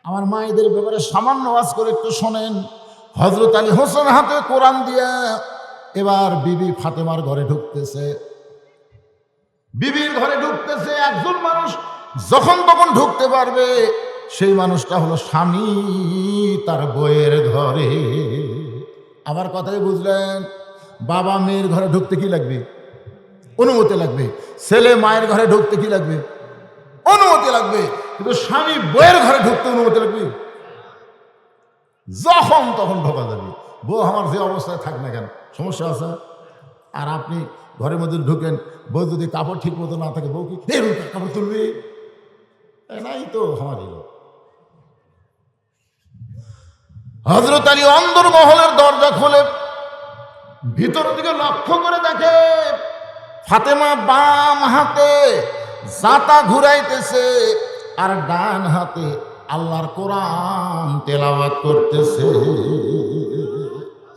আমার মায়েদের ব্যাপারে সামান্য ওয়াজ করে একটু শোনেন। হযরত আলী হোসেন হাতে কোরআন দিয়া এবার বিবি ফাতেমার ঘরে ঢুকতেছে। বিবির ঘরে ঢুকতেছে। একজন মানুষ যখন তখন ঢুকতে পারবে, সেই মানুষটা হলো স্বামী তার বউয়ের ঘরে। আমার কথাই বুঝলেন? বাবা মেয়ের ঘরে ঢুকতে কি লাগবে? অনুমতি লাগবে। ছেলে মায়ের ঘরে ঢুকতে কি লাগবে? অনুমতি লাগবে। কিন্তু স্বামী বউয়ের ঘরে ঢুকতে অনুমতি লাগবে? যখন তখন ঢোকা যাবে। বউ আমার যে অবস্থায় থাক না কেন, সমস্যা আছে? আর আপনি ঘরের মধ্যে ঢুকেন, বউ যদি কাপড় ঠিক মতো না থাকে, বউ কি কাপড় তুলবে? নাই তো আমার। হযরত আলী অন্দরমহলের দরজা খুলে ভিতর দিকে লক্ষ্য করে দেখে ফাতেমা বাম হাতে জাতা ঘুরাইতেছে আর ডান হাতে আল্লাহর কোরআন তেলাওয়াত করতেছে।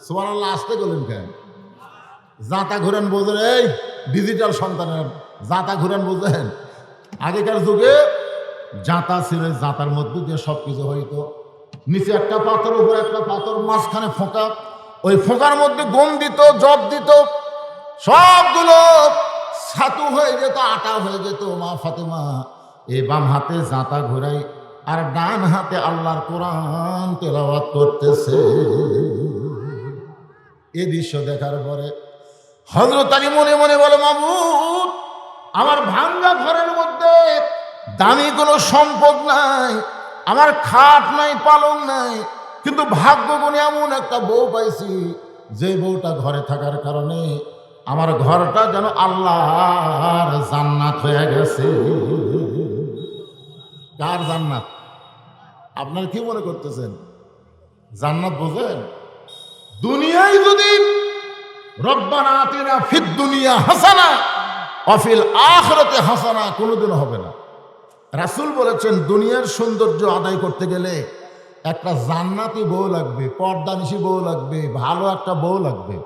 সুবহানাল্লাহ। আসতে বলেন কেন? জাতা ঘুরান বোঝেন? এই ডিজিটাল সন্তানের জাতা ঘুরান বোঝেন? আগেকার যুগে জাতা ছিল, জাতার মধ্যে দিয়ে সবকিছু হইতো। নিচে একটা পাথর, উপরে একটা পাথর, মাঝখানে ফোঁকা। ওই ফোঁকার মধ্যে গম দিত, জব দিত, সবগুলো ছাতু হয়ে যেত, আটা হয়ে যেত। মা ফাতেমা এই বাম হাতে জাতা ঘুরাই আর ডান হাতে আল্লাহর কোরআন তেলাওয়াত করতেছে। এই দৃশ্য দেখার পরে হযরত আলী মনে মনে বলে, মাবুদ, আমার ভাঙ্গা ঘরের মধ্যে দামি কোনো সম্পদ নাই, আমার খাট নাই, পালং নাই, কিন্তু ভাগ্য গুণে এমন একটা বউ পাইছি, যে বউটা ঘরে থাকার কারণে আমার ঘরটা যেন আল্লাহর জান্নাত হয়ে গেছে। কার জান্নাত? আপনার কি মনে করতেছেন? জান্নাত বোঝেন? দুনিয়ায় যদি রব্বানা আতিনা ফিদ দুনিয়া হাসানা ওয়া ফিল আখিরাতি হাসানা কোনোদিন হবে না। রাসূল বলেছেন, দুনিয়ার সৌন্দর্য আদায় করতে গেলে একটা জান্নাতি বউ লাগবে, পর্দানিশী বউ লাগবে, ভালো একটা বউ লাগবে।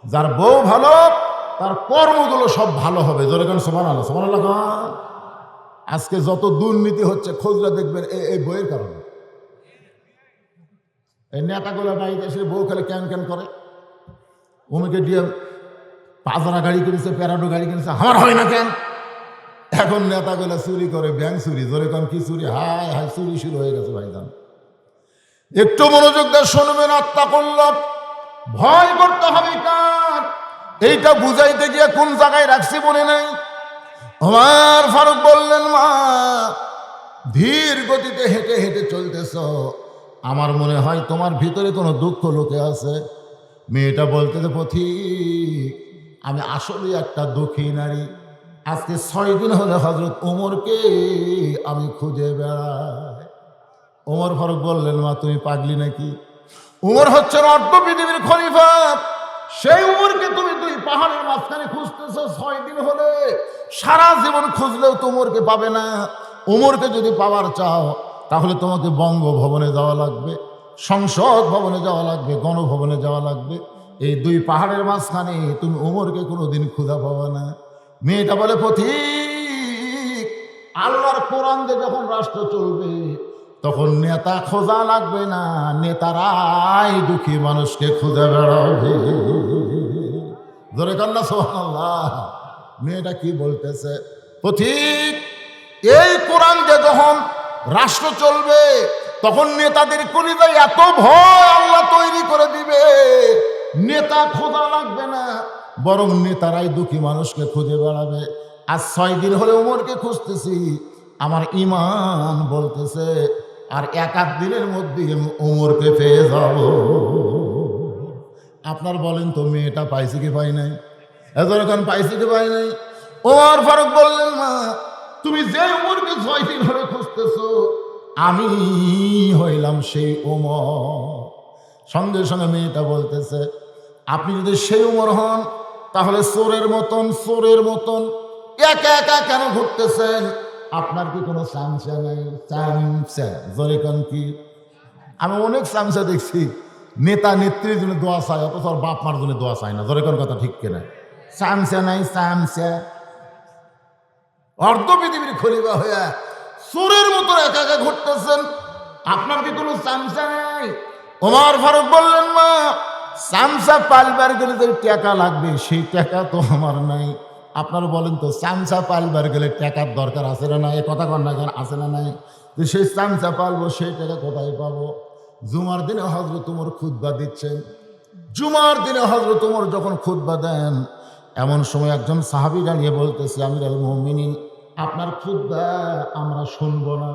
যার বউ ভালো, তার কর্মগুলো সব ভালো হবে। জোরে গান সুবহানাল্লাহ, সুবহানাল্লাহ। আজকে যত দুর্নীতি হচ্ছে, খোঁজরা দেখবেন এই বইয়ের কারণে। এই নেতাগুলো বাড়িতে এসে বউ খেলে ক্যান ক্যান করে, অমুকে দিয়ে পাজরা গাড়ি কিনেছে, প্যারাডো গাড়ি কিনেছে, আমার হয় না কেন? এখন নেতাগুলো চুরি করে, ব্যাংক চুরি। জোরে কান কি চুরি? হায় হায়, চুরি শুরু হয়ে গেছে ভাইজান। একটু মনোযোগ দিয়ে শুনবেন। আত্তাকুল্লাহ, ভয় করতে হবে কার? এইটা বুঝাইতে গিয়ে কোন জায়গায় রাখছি মনে নাই। ওমর ফারুক বললেন, মা, ধীর গতিতে হেঁটে হেঁটে চলতেছ, আমার মনে হয় তোমার ভিতরে কোনো দুঃখ লুকে আছে। মেয়েটা বলতেছে, পথিক, আমি আসলে একটা দুঃখী নারী। আজকে 6 দিন হলে হযরত ওমরকে আমি খুঁজে বেড়াই। ওমর ফারুক বললেন, মা, তুমি পাগলি নাকি? উমর হচ্ছেন অর্ধ পৃথিবীর খলিফা। সেই উমরকে তুমি 2 পাহাড়ের মাঝখানে খুঁজতেছো 6 দিন হলে। সারা জীবন খুঁজলেও তোমরকে পাবে না। উমরকে যদি পাওয়ার চাও, তাহলে তোমাকে বঙ্গভবনে যাওয়া লাগবে, সংসদ ভবনে যাওয়া লাগবে, গণভবনে যাওয়া লাগবে। এই 2 পাহাড়ের মাঝখানে তুমি উমরকে কোনোদিন খুঁজে পাবে না। মেয়েটা বলে, পথিক, আল্লাহর কোরআন দিয়ে যখন রাষ্ট্র চলবে, তখন নেতা খোঁজা লাগবে না, নেতারাই দুঃখী মানুষকে খুঁজে বেড়াবে। ধরে কান্না সুবহানাল্লাহ। মেয়েটা কি বলতেছে? পথিক, এই কোরআন দিয়ে যখন রাষ্ট্র চলবে, তখন নেতাদের কলিজায় এত ভয় আল্লাহ তৈরি করে দিবে, নেতা খোঁজা লাগবে না, বরং নেতারাই দুঃখী মানুষকে খুঁজে বেড়াবে। আজ 6 দিন হলে উমরকে খুঁজতেছি, আমার ঈমান বলতেছে আর 1-8 দিনের মধ্যে উমরকে পেয়ে যাব। আপনার বলেন তো, মেয়েটা পাইছে কি পাই নাই? এখন পাইছে কি পাই নাই? ওমর ফারুক বললেন, মা, তুমি যে উমরকে 6 দিন ধরে খুঁজতেছো, আমি হইলাম সেই উমর। সঙ্গে সঙ্গে মেয়েটা বলতেছে, আপনি যদি সেই উমর হন, তাহলে চোরের মতন একা একা কেন ঘুরতেছেন? আপনার কি কোনো চামচা নাই? চামচা জোরে কোন কি? আমি অনেক চামচা দেখছি নেতা নেত্রীর জন্য দোয়া চায়, অথচ ওর বাপ মার জন্য দোয়া চায় না। জোরে কোন কথা ঠিক কিনা? চামচা নাই, চামচা। অর্ধ পৃথিবীর খলিফা হইয়া চোরের মতো একা একা ঘুরতেছেন, আপনার কি কোনো চামচা নেই? ওমর ফারুক বললেন, মা চামচা পালবার গেলে যে টাকা লাগবে সেই টাকা তো আমার নাই। আপনারা বলেন তো, চামচা পালবার গেলে টাকার দরকার আছে না নাই? এ কথা কন না কেন, আছে না নাই? যে সেই চামচা পালবো সেই টাকা কোথায় পাবো? জুমার দিনে হযরত ওমর খুতবা দিচ্ছেন। জুমার দিনে হযরত ওমর যখন খুতবা দেন, এমন সময় একজন সাহাবী দাঁড়িয়ে বলতেছে, আমিরুল মুমিনিন, আপনার খুতবা আমরা শুনবো না,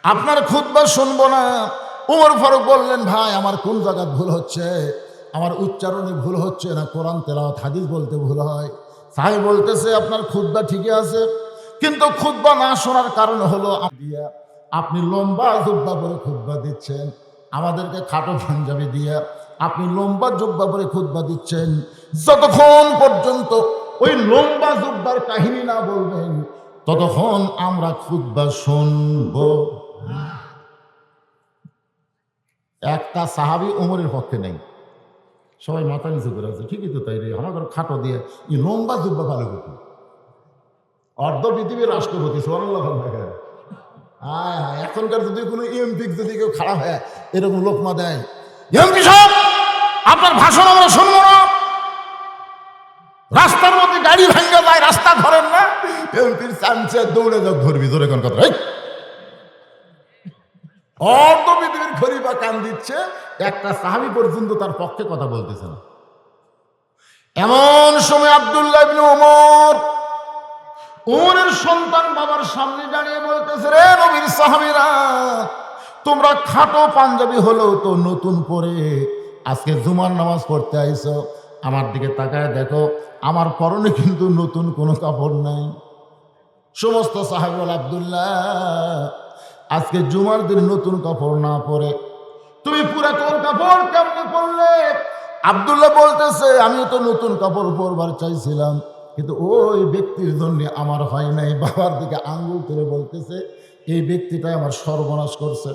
আপনার খুতবা শুনবো না। ওমর ফারুক বললেন, ভাই আমার কোন জায়গায় ভুল হচ্ছে? আমার উচ্চারণে ভুল হচ্ছে না কোরআন তেলাওয়াত হাদিস বলতে ভুল হয়? সাহাবী বলতেছে, আপনার খুতবা ঠিকই আছে, কিন্তু খুতবা না শোনার কারণ হলো আপনি লম্বা জুব্বা পরে খুতবা দিচ্ছেন, আমাদেরকে খাটো পাঞ্জাবি দিয়ে আপনি লম্বা জুব্বা পরে খুতবা দিচ্ছেন। যতক্ষণ পর্যন্ত ওই লম্বা জুব্বার কাহিনী না বলবেন ততক্ষণ আমরা খুতবা শুনব। একটা সাহাবী ওমরের পক্ষে নেই, সবাই মাথা নিচু করে আছে। ঠিকই তো তাই রে, আমার খাটো দিয়ে এই লম্বা জুব্বা ভালো করতে অর্ধ পৃথিবীর রাষ্ট্রপতি সুবহানাল্লাহ। এখনকার যদি কোনো এমপি যদি কেউ খারাপ হয় এরকম লোকমা দেয়, এমপি সাহেব আপনার ভাষণ আমরা শুনবো না, রাস্তার মধ্যে গাড়ি ভেঙে যায়, রাস্তা ধরেন না, এমপির চামচে দৌড়ে যাক ধরবি, ধরে কোন কথা অর্ধ পৃথিবীর খলিফা কান দিচ্ছে, একটা সাহাবী পর্যন্ত তার পক্ষে কথা বলতেছে না। এমন সময় আব্দুল্লাহ ইবনে ওমর, ওমরের সন্তান বাবার সামনে দাঁড়িয়ে বলতেছে, রে নবীর সাহাবীরা, তোমরা খাটো পাঞ্জাবি হলেও তো নতুন পরে আজকে জুমার নামাজ পড়তে আইছো, আমার দিকে তাকায় দেখো, আমার পরনে কিন্তু নতুন কোনো কাপড় নাই। সমস্ত সাহাবী বলে, আব্দুল্লাহ আজকে জুমার দিন নতুন কাপড় না পরে তুমি পুরাতন কাপড় কেমনে পরলে? আব্দুল্লাহ বলতেছে, আমি তো নতুন কাপড় পরবার চাইছিলাম, কিন্তু ওই ব্যক্তির জন্য আমার হয় নাই। বাবার দিকে আঙ্গুল তুলে বলতেছে, এই ব্যক্তিটাই আমার সর্বনাশ করছে।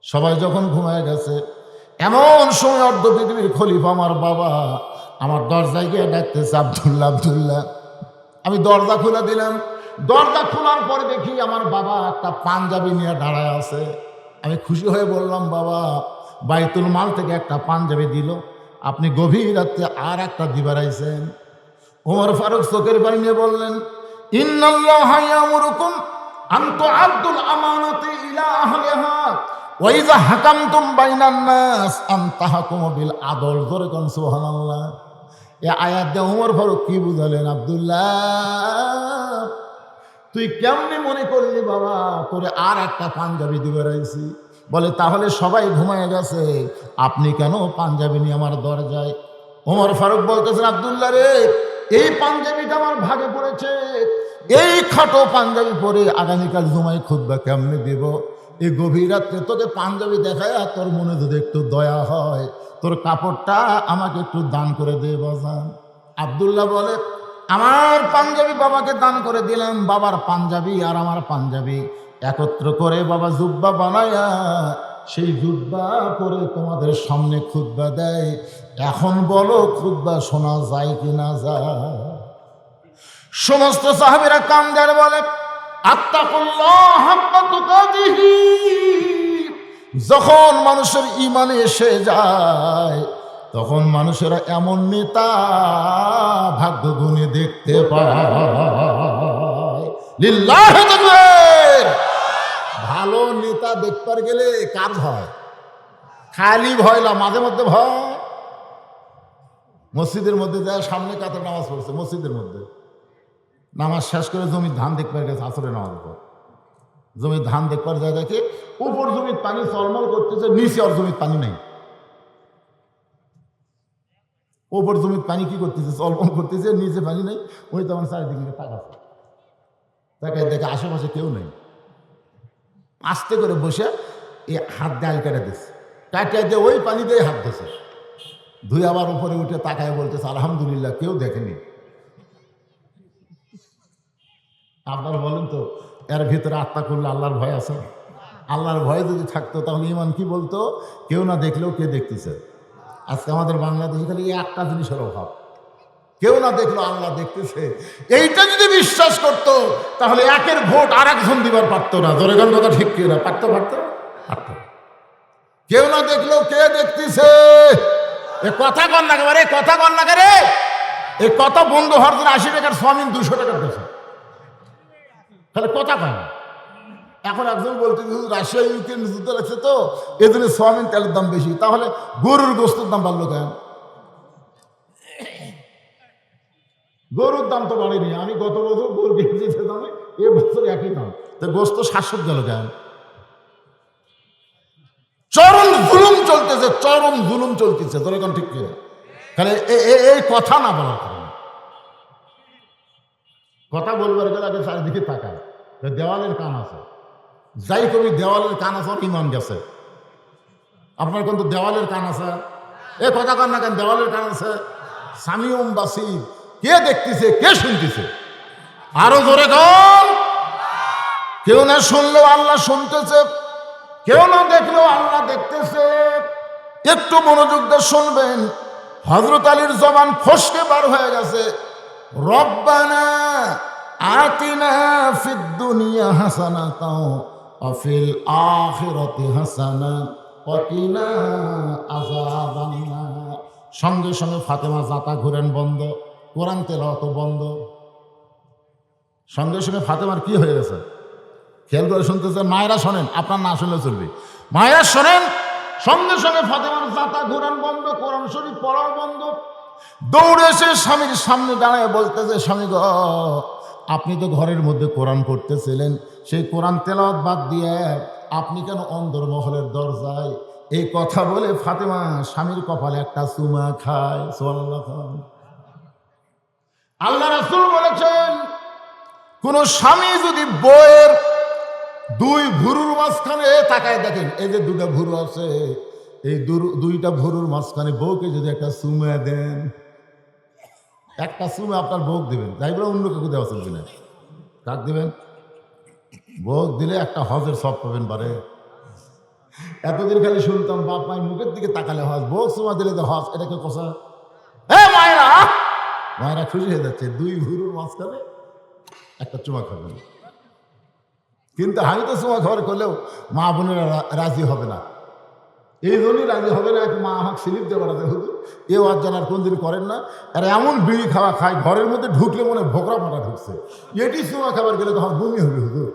সবাই যখন ঘুমায় গেছে, এমন সময় অর্ধ পৃথিবীর খলিফা আমার বাবা আমার দরজায় গিয়ে ডাকতেছে, আব্দুল্লাহ আব্দুল্লাহ। আমি দরজা খুলে দিলাম। দরজা খোলার পরে দেখি আমার বাবা একটা পাঞ্জাবি নিয়ে দাঁড়ায় আছে। আমি খুশি হয়ে বললাম, বাবা বাইতুল মাল থেকে একটা পাঞ্জাবি দিল, আপনি গভীর রাত্রে আর একটা দিবার আইছেন। ওমর ফারুক চোখের পানি নিয়ে বললেন, ইন্নাল্লাহা ইয়ামুরুকুম আন তুআদ্দুল আমানাতি ইলা আহলিহা ওয়া ইযা হাকামতুম বাইনান নাস আন তাহকুমু বিল আদল। জোরে কোন সুবহানাল্লাহ। এই আয়াত দিয়ে ওমর ফারুক কি বুঝালেন, আব্দুল্লাহ তুই কেমনে মনে করলি বাবা তোরে আর একটা পাঞ্জাবি দিবার আইছি? বলে, তাহলে সবাই ঘুমায় গেছে, আপনি কেন পাঞ্জাবি নিয়ে আমার দরজায়? ওমর ফারুক বলতেছেন, আব্দুল্লাহ রে, এই পাঞ্জাবিটা আমার ভাগে পড়েছে, এই খাটো পাঞ্জাবি পরে আগামীকাল জুমায় খুতবা কেমনে দেব? এই গভীর রাত্রে তোকে পাঞ্জাবি দেখায় তোর মনে যদি একটু দয়া হয়, তোর কাপড়টা আমাকে একটু দান করে দে বাজান। আব্দুল্লাহ বলে, আমার পাঞ্জাবি বাবাকে দান করে দিলাম। বাবার পাঞ্জাবি আর আমার পাঞ্জাবি একত্র করে বাবা জুব্বা বানায়া সেই জুব্বা পরে তোমাদের সামনে খুতবা দেয়। এখন বলো খুতবা শোনা যায় কি না যায়? সমস্ত সাহাবীরা কান্দার বলে, আত্তাকুল্লাহ হাক্কা তুকাতিহি। যখন মানুষের ঈমানে এসে যায় তখন মানুষেরা এমন নেতা ভাগ্য গুণে দেখতে পায়। লিল্লাহি তাকবীর। ভালো নেতা দেখতে গেলে কার ভয়? খালি ভয় না, মাঝে মধ্যে ভয়। মসজিদের মধ্যে যায়, সামনে কাতার নামাজ পড়ছে, মসজিদের মধ্যে নামাজ শেষ করে জমির ধান দেখবার গেছে, আসরে নামাজের পর জমির ধান দেখবার যায়, দেখে উপর জমির পানি চলমল করতেছে, নিচে আর জমির পানি নেই। ওপর জমির পানি কি করতেছে? চলমল করতেছে, নিচে পানি নেই। ওই তো আমার চারিদিকে তাকাচ্ছে, তাকায় দেখে আশেপাশে কেউ নেই। আস্তে করে বসে এই হাত দিয়ে আল কেটে দিচ্ছে, কাটিয়ে দিয়ে ওই পানি দিয়ে হাত ধুছে, ধুই আবার উপরে উঠে তাকায় বলতেছে, আলহামদুলিল্লাহ কেউ দেখেনি। আপনারা বলেন তো, এর ভিতরে আত্মা করলে আল্লাহর ভয় আছে? আল্লাহর ভয় যদি থাকতো তাহলে ইমান কি বলতো? কেউ না দেখলেও কে দেখতেছে। আজকে আমাদের বাংলাদেশে খালি একটা জিনিসের অভাব, কেউ না দেখলো আল্লাহ দেখতেছে। এইটা যদি বিশ্বাস করতো তাহলে একের ভোট আর একজন দিবার পারতো না। জোরে গান কথা ঠিক কিনা? পারতো? কেউ না দেখলেও কে দেখতেছে? এ কথা কন না রে, কথা কন না রে। এই কথা বন্ধ হওয়ার জন্য 80 টাকার চাউমিন 200 টাকার পেছে, তাহলে কথা কয় না। এখন একজন বলতে রাশিয়া ইউক্রেন যুদ্ধ লাগছে তো এই জন্য চাউমিন তেলের দাম বেশি, তাহলে গরুর গোস্তের দাম বাড়লো কেন? গরুর দাম তো বাড়েনি। আমি গত বছর গরু কিনেছি দামে, এ বছর একই দাম, তো গোস্ত 700 গেল কেন? চরম জুলুম চলতেছে, চরম জুলুম চলতেছে। তোর এখন ঠিক কিনা? তাহলে এই কথা না বলার কারণে, কথা বলবার গেলে আগে চারিদিকে তাকায়, দেওয়ালের কান আছে। যাই কবি দেওয়ালের কান আছে, ইমান গেছে। আপনার কিন্তু দেওয়ালের কান আছে, এ কথা কন না কেন? দেওয়ালের কান আছে। সামিউম বাসির, কে দেখতেছে, কে শুনতেছে? আরো জোরে কন। কেউ না শুনলেও আল্লাহ শুনতেছে, কেউ না দেখলেও আল্লাহ দেখতেছে। একটু মনোযোগ দিয়ে শুনবেন। হযরত আলীর জবান ফসকে বার হয়ে গেছে, রব্বানা আতিনা ফিদ দুনিয়া হাসানাতাও ওয়া ফিল আখিরাতি হাসানা ওয়া কিনা আযাবান্নার। সঙ্গে সঙ্গে ফাতেমা জাতা ঘুরেন বন্ধ, কোরআন তেলাওয়াত বন্ধ। সঙ্গে সঙ্গে ফাতেমার কি হয়ে গেছে খেয়াল করে শুনতেছেন? মায়েরা শোনেন, আপনার না শুনলে চলবে। মায়েরা শোনেন, সঙ্গে সঙ্গে ফাতেমার জাতা ঘুরান বন্ধ, কোরআন শরীফ পড়াও বন্ধ। দৌড়ে এসে স্বামীর সামনে দাঁড়ায় বলতেছে, স্বামী গো, আপনি তো ঘরের মধ্যে কোরআন পড়তেছিলেন, সেই কোরআন তেলাওয়াত বাদ দিয়ে আপনি কেন অন্দরমহলের দরজায়? এই কথা বলে ফাতেমা স্বামীর কপালে একটা চুমা খায়। সুবহানাল্লাহ। আল্লাহ রাসূল বলেছেন, কোন স্বামী যদি বউয়ের দুই ভুরুর মাঝখানে তাকায় দেখেন, এই যে দুটা ভুরু আছে, এই দুইটা ভুরুর মাঝখানে বউকে যদি একটা চুমা দেন, একটা চুমা আপনার বউক দিবেন, তাই বলে অন্য কাউকে দেওয়া চলবে না। কাক দিবেন? বউক দিলে একটা হজের সব পাবেন পারে। এতদিন খালি শুনতাম বাপ মায়ের মুখের দিকে তাকালে হজ, বউক চুমা দিলে তো হজ। এটাকে কথা মায়েরা, মায়েরা খুশি হয়ে যাচ্ছে, দুই ভুরুর মাঝখানে একটা চুমা খাবেন। কিন্তু আমি তো চুমা খাবার করলেও মা বোনেরা রাজি হবে না। এই জন্যই রাজি হবে না। এক মা আমাকে স্লিপ দেওয়ার আছে, হুজুর এ ওয়াজ জানার কোনদিন করেন না, আর এমন বিড়ি খাওয়া খায় ঘরের মধ্যে ঢুকলে মনে ভোকরা মারা ঢুকছে, এটি চুমা খাবার গেলে তখন বমি হবে। হুজুর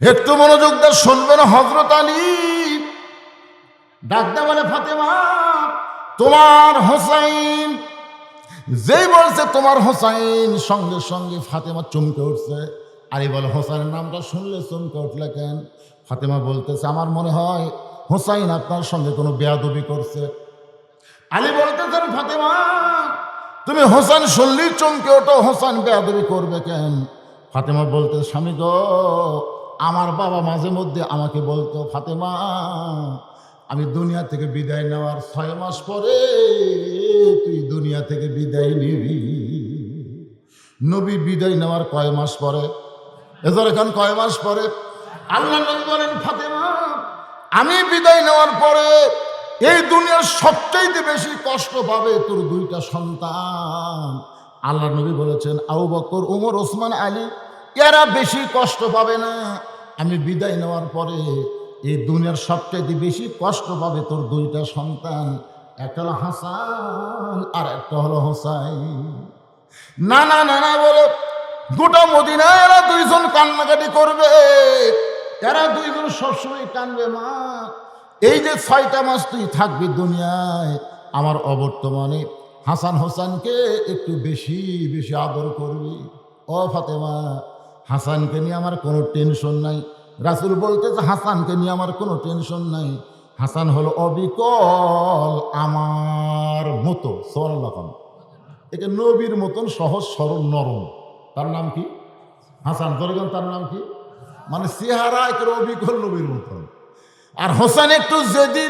একটু মনোযোগ দিয়ে শুনবেন। হযরত আলী ডাকতে বলে, ফাতেমা তোমার হোসাইন। যেই বলছে তোমার হোসাইন, সঙ্গে সঙ্গে ফাতেমা চমকে উঠছে। আলী বলে, হোসাইনের নামটা শুনলে চমকে উঠলে কেন? ফাতেমা বলতেছে, আমার মনে হয় হোসাইন আপনার সঙ্গে কোনো বেয়াদবি করছে। আলী বলতেছেন, ফাতেমা তুমি হোসাইন শুনলেই চমকে ওঠো, হোসাইন বেয়াদবি করবে কেন? ফাতেমা বলতে, স্বামী গো, আমার বাবা মাঝে মধ্যে আমাকে বলতো, ফাতেমা আমি দুনিয়া থেকে বিদায় নেওয়ার 6 মাস পরে তুই দুনিয়া থেকে বিদায় নিবি। নবী বিদায় নেওয়ার কয় মাস পরে? এজর এখন কয় মাস পরে? আল্লাহ নবী বলেন, ফাতেমা আমি বিদায় নেওয়ার পরে এই দুনিয়ার সবচাইতে বেশি কষ্ট পাবে তোর 2টা সন্তান। আল্লাহ নবী বলেছেন, আবু বকর, ওমর, ওসমান, আলী এরা বেশি কষ্ট পাবে না। আমি বিদায় নেওয়ার পরে এই দুনিয়ার সবচাইতে বেশি কষ্ট পাবে তোর 2টা সন্তান, একটা হলো হাসান আর একটা হলো হোসাইন। না না না না বলে গোটা মদিনায় এরা 2জন কান্নাকাটি করবে, এরা 2জন সবসময় কানবে, মা এই যে 6টা মাস তুই থাকবি দুনিয়ায়, আমার অবর্তমানে হাসান হোসেনকে একটু বেশি বেশি আদর করবি। ও ফাতেমা, হাসানকে নিয়ে আমার কোনো টেনশন নাই। রাসূল বলতেছে, হাসানকে নিয়ে আমার কোনো টেনশন নাই। হাসান হলো অবিকল আমার মতো। সুবহানাল্লাহ। একে নবীর মতন সহজ সরল নরম। তার নাম কি? হাসান। ধরেন তার নাম কি? মানে চেহারা একের অবিকল নবীর মতন। আর হোসেন একটু জেদি।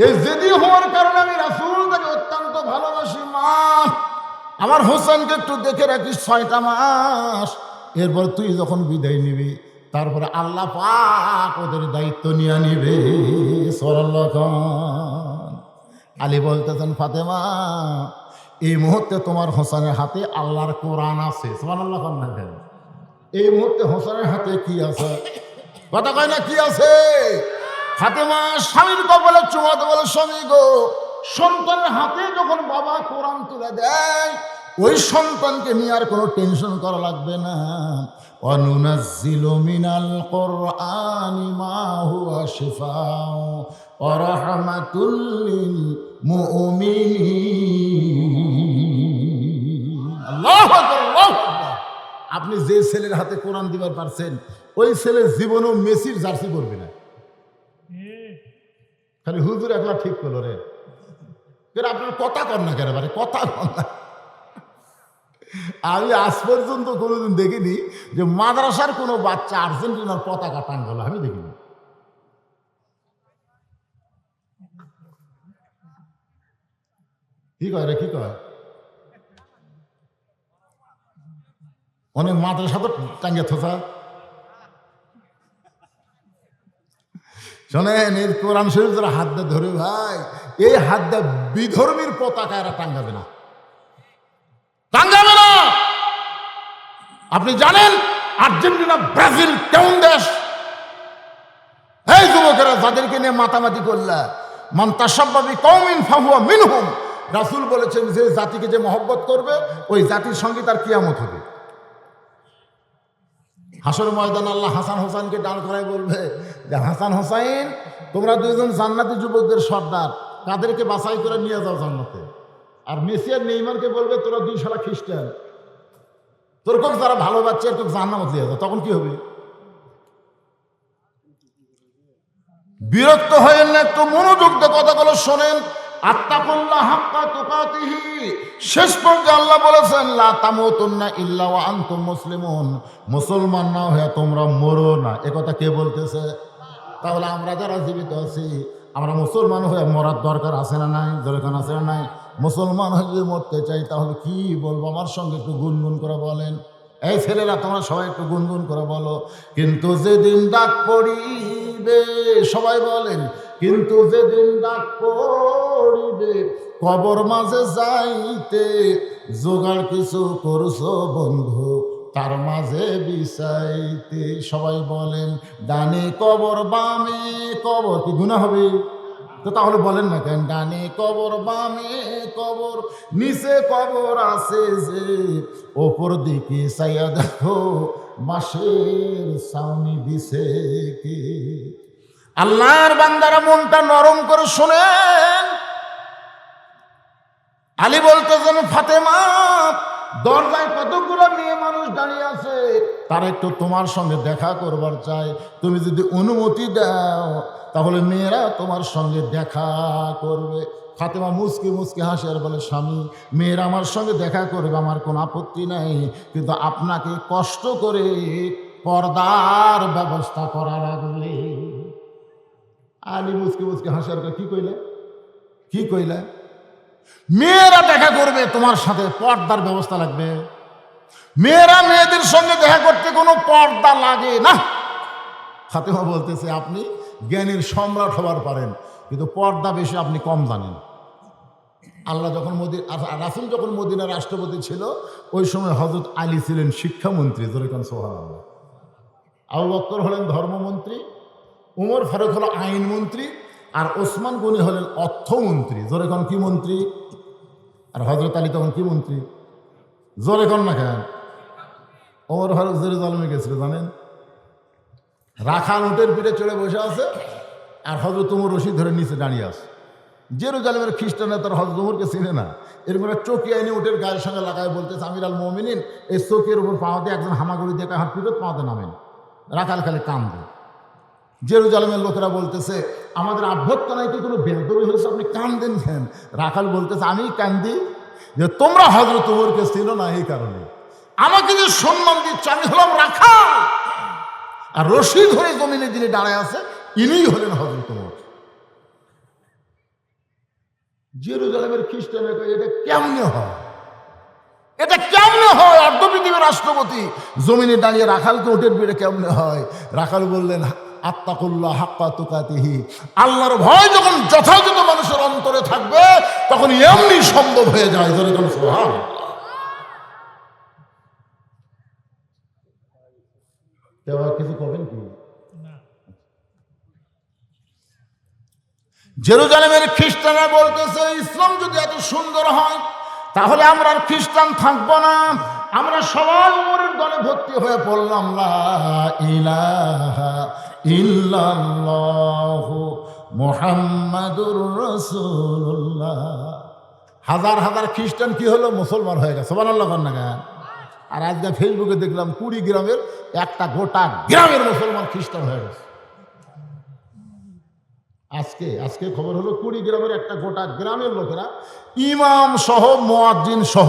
এই জেদি হওয়ার কারণে আমি রাসূল তাকে অত্যন্ত ভালোবাসি। মা আমার হোসেনকে একটু দেখে রাখিস 6টা মাস, এরপর তুই যখন বিদায় নিবি তারপরে আল্লাহ পাক ওদের দায়িত্ব নিয়ে নিবে। সুবহানাল্লাহ। আলী বলতেছেন, ফাতেমা এই মুহূর্তে তোমার হোসেনের হাতে আল্লাহর কোরআন আছে। সুবহানাল্লাহ। এই মুহূর্তে হোসেনের হাতে কি আছে? কথা কয় না, কি আছে? ফাতেমা স্বামীর কপালে চুমাতে বলে, স্বামী গো, সন্তানের হাতে যখন বাবা কোরআন তুলে দেয়, ওই সন্তানকে নিয়ে আর কোনো টেনশন করা লাগবে না। অনুনাজ্জিলু মিনাল কুরআনি মা হুয়া শিফাউ ওয়া রাহমাতুল লিল মুমিনিন। আল্লাহু আকবার, আল্লাহু আকবার। আপনি যে ছেলের হাতে কোরআন দিবার পারছেন, ওই ছেলে জীবনেও মেসির জার্সি পরবে না। খালি হুজুর একলা ঠিক করলো রে, আপনার কথা কর না কেন, কথা কর না। আমি আজ পর্যন্ত কোনোদিন দেখিনি যে মাদ্রাসার কোনো বাচ্চা আর্জেন্টিনার পতাকা টাঙ্গালো, আমি দেখিনি। কি কয় রে, কি কয়? অনেক মাদ্রাসা তো টাঙ্গে থোসা। শোনেন, এই কোরআন শরীফ যারা হাত দিয়ে ধরে, ভাই এই হাত দিয়ে বিধর্মীর পতাকা এরা টাঙ্গাবে না, টাঙ্গাবে না। আপনি জানেন আর্জেন্টিনা ব্রাজিল কেমন দেশ? এই যুবকেরা যাদেরকে নিয়ে মাতামাতি করলা, মান তাশাব্বা বিকওমিন ফাহুয়া মিনহুম, রাসূল বলেছেন যে জাতিকে যে মহব্বত করবে ওই জাতির সঙ্গে তার কিয়ামত হবে। হাসর ময়দান আল্লাহ হাসান হোসেনকে দাঁড় করায় বলবে যে, হাসান হোসাইন, তোমরা দুইজন জান্নাতি যুবকদের সর্দার, তাদেরকে বাছাই করে নিয়ে যাও জান্নাতে। আর মেসি আর নেইমারকে বলবে, তোরা দুই শালা খ্রিস্টান, তোর কোক যারা ভালো বাচ্চা তোকে জান্নাত দিয়ে যাও। তখন কি হবে? বিরক্ত হয়েন না, একটু মনোযোগ দিয়ে কথাগুলো শোনেন। আত্তাকুল্লাহ হাক্কা তুকাতিহি, শেষ পর্যায়ে আল্লাহ বলেছেন, লা তামুতুন্না ইল্লা ওয়া আনতুম মুসলিমুন, মুসলমান না হয়ে তোমরা মরো না। এ কথা কে বলতেছে? তাহলে আমরা যারা জীবিত আছি, আমরা মুসলমান হয়ে মরার দরকার আছে না নাই? দরকার আছে না নাই? মুসলমান হয়ে যদি মরতে চাই তাহলে কি বলবো? আমার সঙ্গে একটু গুনগুন করে বলেন। এই ছেলেরা তোমরা সবাই একটু গুনগুন করে বলো, কিন্তু যেদিন ডাক পড়িবে, সবাই বলেন, কিন্তু যেদিন ডাক পড়িবে, কবর মাঝে যাইতে জোগাড় কিছু করছো বন্ধু, তার মাঝে বিছাইতে। সবাই বলেন, ডানে কবর বামে কবর, কি গুনাহ হবে? তো তাহলে বলেন না কেন? ডানে কবর বামে কবর, নিচে কবর আছে যে, ওপর দিকে চাইয়া দেখো বাঁশের ছাউনি দিছে কে। আল্লাহর বান্দারা মনটা নরম করে শোনেন। আলী বলতেছেন, ফাতেমা, দরজায় কতগুলো মেয়ে মানুষ দাঁড়িয়ে আছে, তারা একটু তোমার সঙ্গে দেখা করবার চাই। তুমি যদি অনুমতি দাও তাহলে মেয়েরা তোমার সঙ্গে দেখা করবে। ফাতেমা মুচকি মুচকি হাসে আর বলে, স্বামী, মেয়েরা আমার সঙ্গে দেখা করবে, আমার কোনো আপত্তি নাই, কিন্তু আপনাকে কষ্ট করে পর্দার ব্যবস্থা করা লাগবে। আলী মুচকি মুচকি হাসে আর কি কইলে, কি কইলে? মেয়েরা দেখা করবে তোমার সাথে, পর্দার ব্যবস্থা লাগবে। মেয়েরা মেয়েদের সঙ্গে দেখা করতে কোনো পর্দা লাগে না। ফাতেমা বলতেছে, আপনি জ্ঞানীর সম্রাট হবার পারেন, কিন্তু পর্দা বেশি আপনি কম জানেন। আল্লাহ যখন রাসূল যখন মদিনার রাষ্ট্রপতি ছিল, ওই সময় হযরত আলী ছিলেন শিক্ষামন্ত্রী। যেরকম সুবহানাল্লাহ। আবু বকর হলেন ধর্মমন্ত্রী, উমর ফারুক হলো আইনমন্ত্রী, আর ওসমান গনি হলেন অর্থমন্ত্রী। যেরকম কি মন্ত্রী? আর হযরত আলী তখন কি মন্ত্রী? জোরে কর না কেন? ওমর ফারুক জেরুজালেমে গেছিল, জানেন? রাখাল উটের পিঠে চড়ে বসে আছে, আর হযরত উমর রশি ধরে নিচে দাঁড়িয়ে আছে। জেরুজালেমের খ্রিস্টানরা তার হযরত উমরকে চিনে না। এরপর চকি আইনে উটের গায়ের সঙ্গে লাগায় বলতেছে, আমির আল মুমিনিন, এই চকির উপর পাওয়াতে একজন হামাগুড়ি দিয়ে হাত পিঠত পাওয়াতে নামেন। রাখাল খালি কান্দে। জেরুজালেমের লোকেরা বলতেছে, আমাদের আভ্যর্থনায় কি কোনো বেদবি হয়েছে, আপনি কান্দেন কেন? রাখাল বলতেছে, আমি কান্দি যে তোমরা হযরত উমরকে চিনো না, এই কারণে। আমাকে যে সম্মান দিচ্ছে, আমি হলাম রাখাল, আর রশি ধরে জমিনে যিনি দাঁড়ায় আছে ইনিই হলেন হযরত উমর। জেরুজালেমের খ্রিস্টানের এটা কেমনে হয়? এটা কেমনে হয়? অর্ধ পৃথিবীর রাষ্ট্রপতি জমিনে দাঁড়িয়ে রাখালকে উটের পিঠে কেমনে হয়? রাখাল বললেন, আত্তাকুল্লাহ হাক্কা তুকাতিহি, আল্লাহর ভয় যখন যথাযথ মানুষের অন্তরে থাকবে তখন এমনি সম্ভব হয়ে যায়। যেরকম সুবহানাল্লাহ। কেউ কিছু করবেন কি? জেরুজালেমের খ্রিস্টানরা বলতেছে ইসলাম যদি এত সুন্দর হয় তাহলে আমরা আর খ্রিস্টান থাকবো না, আমরা সবাই উমরের দলে ভর্তি হয়ে পড়লাম। লা ইলাহা ইল্লাল্লাহু মুহাম্মাদুর রাসূলুল্লাহ। হাজার হাজার খ্রিস্টান কি হলো? মুসলমান হয়ে গেছে। সুবহানাল্লাহ না গান। আর আজকে ফেসবুকে দেখলাম 20 গ্রামের একটা গোটা গ্রামের মুসলমান খ্রিস্টান হয়ে গেছে। আজকে খবর হলো 20 গ্রামের একটা গোটা গ্রামের লোকেরা ইমাম সহ মুয়াজ্জিন সহ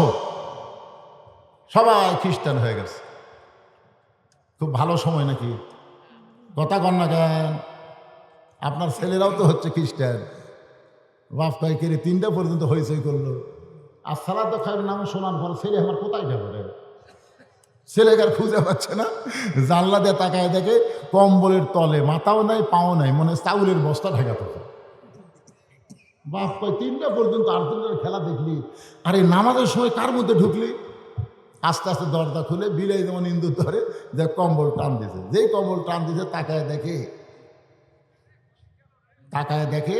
সবাই খ্রিস্টান হয়ে গেছে। খুব ভালো সময় নাকি? কথা কন না কেন? আপনার ছেলেরাও তো হচ্ছে খ্রিস্টান। বাপ কয় কেড়ে 3টা পর্যন্ত হইচই করলো। আর সালাত খায়ের নাম শোনার পর ছেলে আমার কোথায় যাবে রে? ছেলেকার খুঁজে পাচ্ছে না, জানলা দিয়ে তাকায় দেখে কম্বলের তলে মাথাও নাই পাও নাই, মনে চাউলের বস্তা ঢাকা থাকে। বাপ কয় 3টা পর্যন্ত আর্জেন্টিনার খেলা দেখলি, আর এই নামাজের সময় কার মধ্যে ঢুকলি? আস্তে আস্তে দরজা খুলে বিলাই যেমন ইন্দুর ধরে যে কম্বল টান দিছে, যেই কম্বল টান দিছে তাকায় দেখে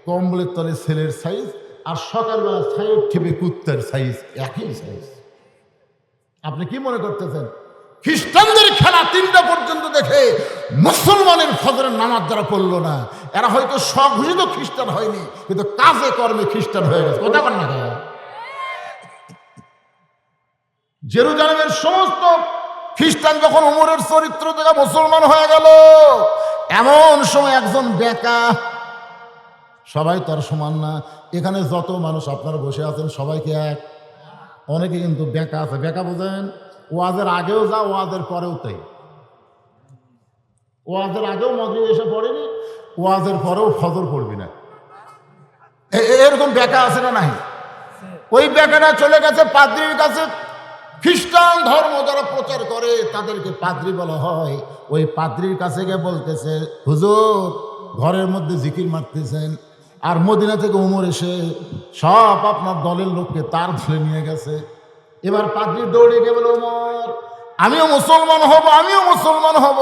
কম্বলের তলে ছেলের সাইজ আর সকালবেলা ছাইয়ের খেপে কুত্তার সাইজ একই সাইজ। আপনি কি মনে করতেছেন খ্রিস্টানদের খেলা 3টা পর্যন্ত দেখে মুসলমানের ফজরের নামাজ যারা পড়লো না, এরা হয়তো স্বঘোষিত খ্রিস্টান হয়নি, কিন্তু কাজে কর্মে খ্রিস্টান হয়ে গেছে। কথা বল না? জেরুজালেমের সমস্ত খ্রিস্টান যখন উমরের চরিত্র থেকে মুসলমান হয়ে গেল, এমন সময় একজন বেকা, সবাই তার সমান না, এখানে যত মানুষ আপনারা বসে আছেন সবাইকে এক, অনেকে কিন্তু বেকা আছে। বেকা বোঝেন? ওয়াজের আগেও যা, ওয়াজের পরেও তাই। ওয়াজের আগেও মাগরিব এসে পড়েনি, ওয়াজের পরেও ফজর পড়বি না, এরকম বেকা আছে না নাই? ওই বেকাটা চলে গেছে পাদ্রির কাছে। খ্রিস্টান ধর্ম যারা প্রচার করে তাদেরকে পাদ্রি বলা হয়। ওই পাদ্রির কাছে গিয়ে বলতেছে, হুজুর ঘরের মধ্যে জিকির মারতেছেন, আর মদিনা থেকে উমর এসে সব আপনার দলের লোককে তার ধরে নিয়ে গেছে। এবার পাদ্রি দৌড়ে গিয়ে বলে, উমর আমিও মুসলমান হব।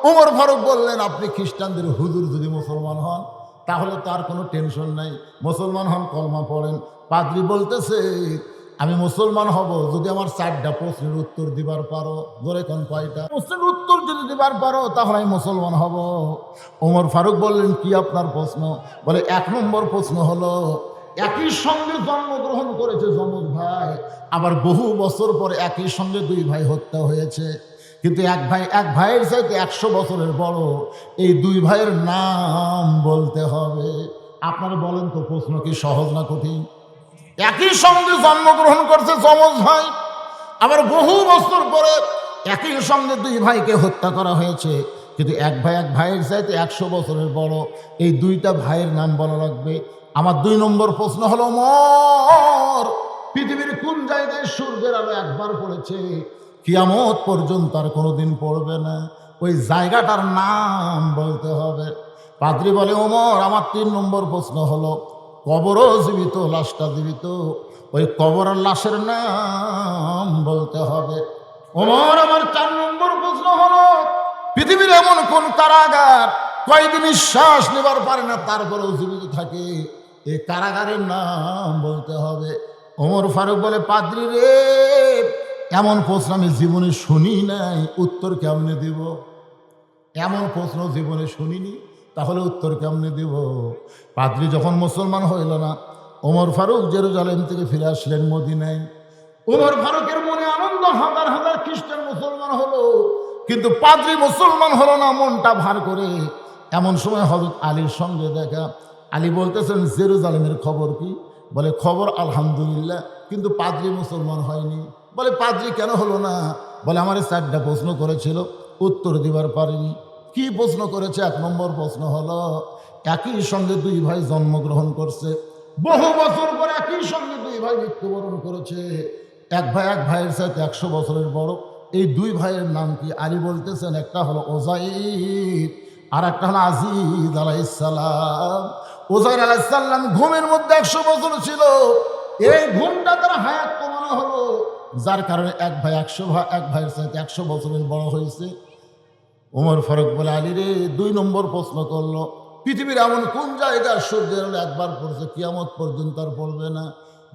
উমর ফারুক বললেন, আপনি খ্রিস্টানদের হুজুর যদি মুসলমান হন তাহলে তার কোনো টেনশন নাই, মুসলমান হন, কলমা পড়েন। পাদ্রি বলতেছে, আমি মুসলমান হব যদি আমার 4টা প্রশ্নের উত্তর দিবার পারো। ধরে কোন কয়টা? প্রশ্নের উত্তর যদি দিবার পারো তাহলে আমি মুসলমান হব। ওমর ফারুক বললেন, কি আপনার প্রশ্ন? বলে 1 নম্বর প্রশ্ন হলো, একই সঙ্গে জন্মগ্রহণ করেছে যমজ ভাই, আবার বহু বছর পরে একই সঙ্গে 2 ভাই হত্যা হয়েছে, কিন্তু এক ভাইয়ের চাইতে 100 বছরের বড়। এই 2 ভাইয়ের নাম বলতে হবে। আপনারা বলেন তো প্রশ্ন কি সহজ না কঠিন? একই সঙ্গে জন্মগ্রহণ করছে যমজ ভাই, আবার বহু বছর পরে একই সঙ্গে 2 ভাইকে হত্যা করা হয়েছে, কিন্তু এক ভাইয়ের চাইতে 100 বছরের বড়। এই 2টা ভাইয়ের নাম বলা লাগবে। আমার 2 নম্বর প্রশ্ন হলো, ওমর পৃথিবীর কোন জায়গায় সূর্যের আলো একবার পড়েছে, কিয়ামত পর্যন্ত আর কোনোদিন পড়বে না? ওই জায়গাটার নাম বলতে হবে। পাদ্রী বলে, ওমর আমার 3 নম্বর প্রশ্ন হলো, কবরও জীবিত, লাশটা জীবিত, ওই কবরের লাশের নাম বলতে হবে। ওমর আমার 4 নম্বর প্রশ্ন হলো, পৃথিবীর এমন কোন কারাগার কয়েকদিন নিঃশ্বাস নেবার পারে না তারপরেও জীবিত থাকে, এই কারাগারের নাম বলতে হবে। ওমর ফারুক বলে, পাদ্রী রে, এমন প্রশ্ন আমি জীবনে শুনি নাই, উত্তর কেমনে দিব? এমন প্রশ্ন জীবনে শুনিনি, তাহলে উত্তর কেমনে দিব? পাদ্রী যখন মুসলমান হইল না, ওমর ফারুক জেরুজালেম থেকে ফিরে আসলেন মদিনায়। ওমর ফারুকের মনে আনন্দ, হাজার হাজার খ্রিস্টান মুসলমান হলো, কিন্তু পাদ্রী মুসলমান হলো না, মনটা ভার করে। এমন সময় হযরত আলীর সঙ্গে দেখা। আলী বলতেছেন, জেরুজালেমের খবর কি? বলে, খবর আলহামদুলিল্লাহ, কিন্তু পাদ্রী মুসলমান হয়নি। বলে, পাদ্রী কেন হলো না? বলে, আমার 4টা প্রশ্ন করেছিল, উত্তর দিবার পারেনি। কি প্রশ্ন করেছে? 1 নম্বর প্রশ্ন হলো, একই সঙ্গে 2 ভাই জন্মগ্রহণ করছে, বহু বছর পর একই সঙ্গে 2 ভাই মৃত্যুবরণ করেছে, এক ভাইয়ের সাথে 100 বছরের বড়। এই 2 ভাইয়ের নাম কি? আলী বলতেছেন, একটা হলো ওজাইর, আর একটা হলো আজিজ আলাইহিস সালাম। ওজাইর আলাইহিস সালাম ঘুমের মধ্যে 100 বছর ছিল, এই ঘুমটা তার হায়াত কমানো হলো, যার কারণে এক ভাইয়ের সাথে 100 বছরের বড় হয়েছে। ওমর ফারুক বলে, আলী রে, 2 নম্বর প্রশ্ন করলো, পৃথিবীর এমন কোন জায়গায় সূর্যের আলো একবার পড়ছে কিয়ামত পর্যন্ত আর পড়বে না?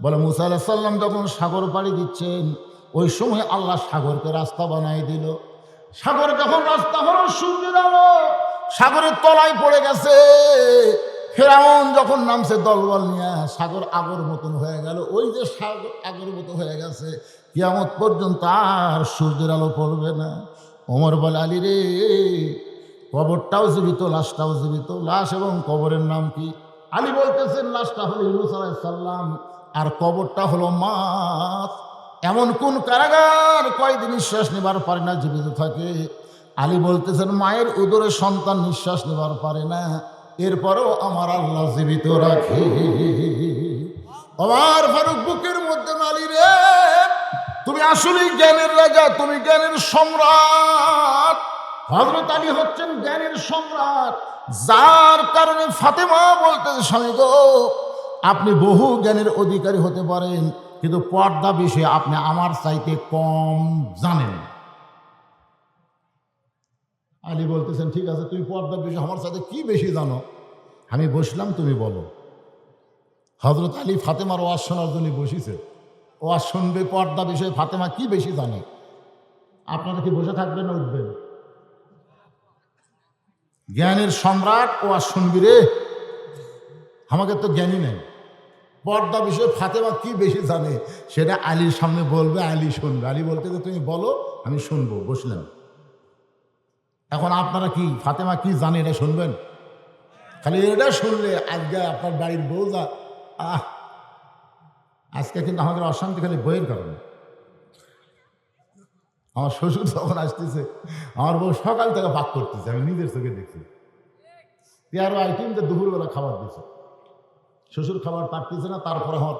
বলে, মুসা আলাইহিস সালাম যখন সাগর পাড়ি দিচ্ছেন ওই সময় আল্লাহ সাগরকে রাস্তা বানাই দিল। সাগর যখন রাস্তা হলো, সূর্যের আলো সাগরের তলায় পড়ে গেছে। ফেরাউন যখন নামছে দলবল নিয়ে, সাগর আগর মতন হয়ে গেল। ওই যে সাগর আগর মতো হয়ে গেছে, কিয়ামত পর্যন্ত আর সূর্যের আলো পড়বে না। ওমর বলে, আলী রে, কবরটাও জীবিত, লাশটাও জীবিত। লাশ এবং কবরের নাম কি? আলী বলতেছেন, লাশটা হলো ইউনূস আলাইহিস সালাম আর কবরটা হলো মাছ। এমন কোন কারাগার কয়দিন নিঃশ্বাস নেবার পারে না, জীবিত থাকে? আলী বলতেছেন, মায়ের উদরে সন্তান নিঃশ্বাস নেবার পারে না, এরপরও আমার আল্লাহ জীবিত রাখে। ওমর ফারুক বুকের মধ্যে, আলী রে, তুমি আসলেই জ্ঞানের রাজা, তুমি জ্ঞানের সম্রাট। হযরত আলী হচ্ছেন জ্ঞানের সম্রাট, যার কারণে ফাতেমা বলতেছে, স্বামী গো, আপনি বহু জ্ঞানের অধিকারী হতে পারেন, কিন্তু পর্দা বিষয়ে আপনি আমার চাইতে কম জানেন। আলী বলতেছেন, ঠিক আছে, তুমি পর্দা বিষয়ে আমার চাইতে কি বেশি জানো? আমি বসলাম, তুমি বলো। হযরত আলী ফাতেমার ওয়াজ শোনার জন্য বসেছে। ওয়াজ শুনবে পর্দা বিষয়ে, ফাতেমা কি বেশি জানে। আপনারা কি বসে থাকবেন না উঠবেন? জ্ঞানের সম্রাট ওয়াজ শুনবি রে, আমাকে তো জ্ঞানী নেই। পর্দা বিষয়ে ফাতেমা কি বেশি জানে সেটা আলীর সামনে বলবে, আলী শুনবে। আলী বলতে যে তুমি বলো, আমি শুনবো। বসলেন। এখন আপনারা কি ফাতেমা কি জানে এটা শুনবেন? খালি এটা শুনলে আজকে আপনার বাড়ির বউ যা আজকে কিন্তু আমাদের অশান্তি খালি বইয়ের কারণে। আমার শ্বশুর যখন আসতেছে, আমার বউ সকাল থেকে পাক করতেছে, আমি নিজের চোখে দেখছি। 13 আইটেমটা দুপুরবেলা খাবার দিচ্ছে, শ্বশুর খাবার পারতেছে না। তারপরে আমার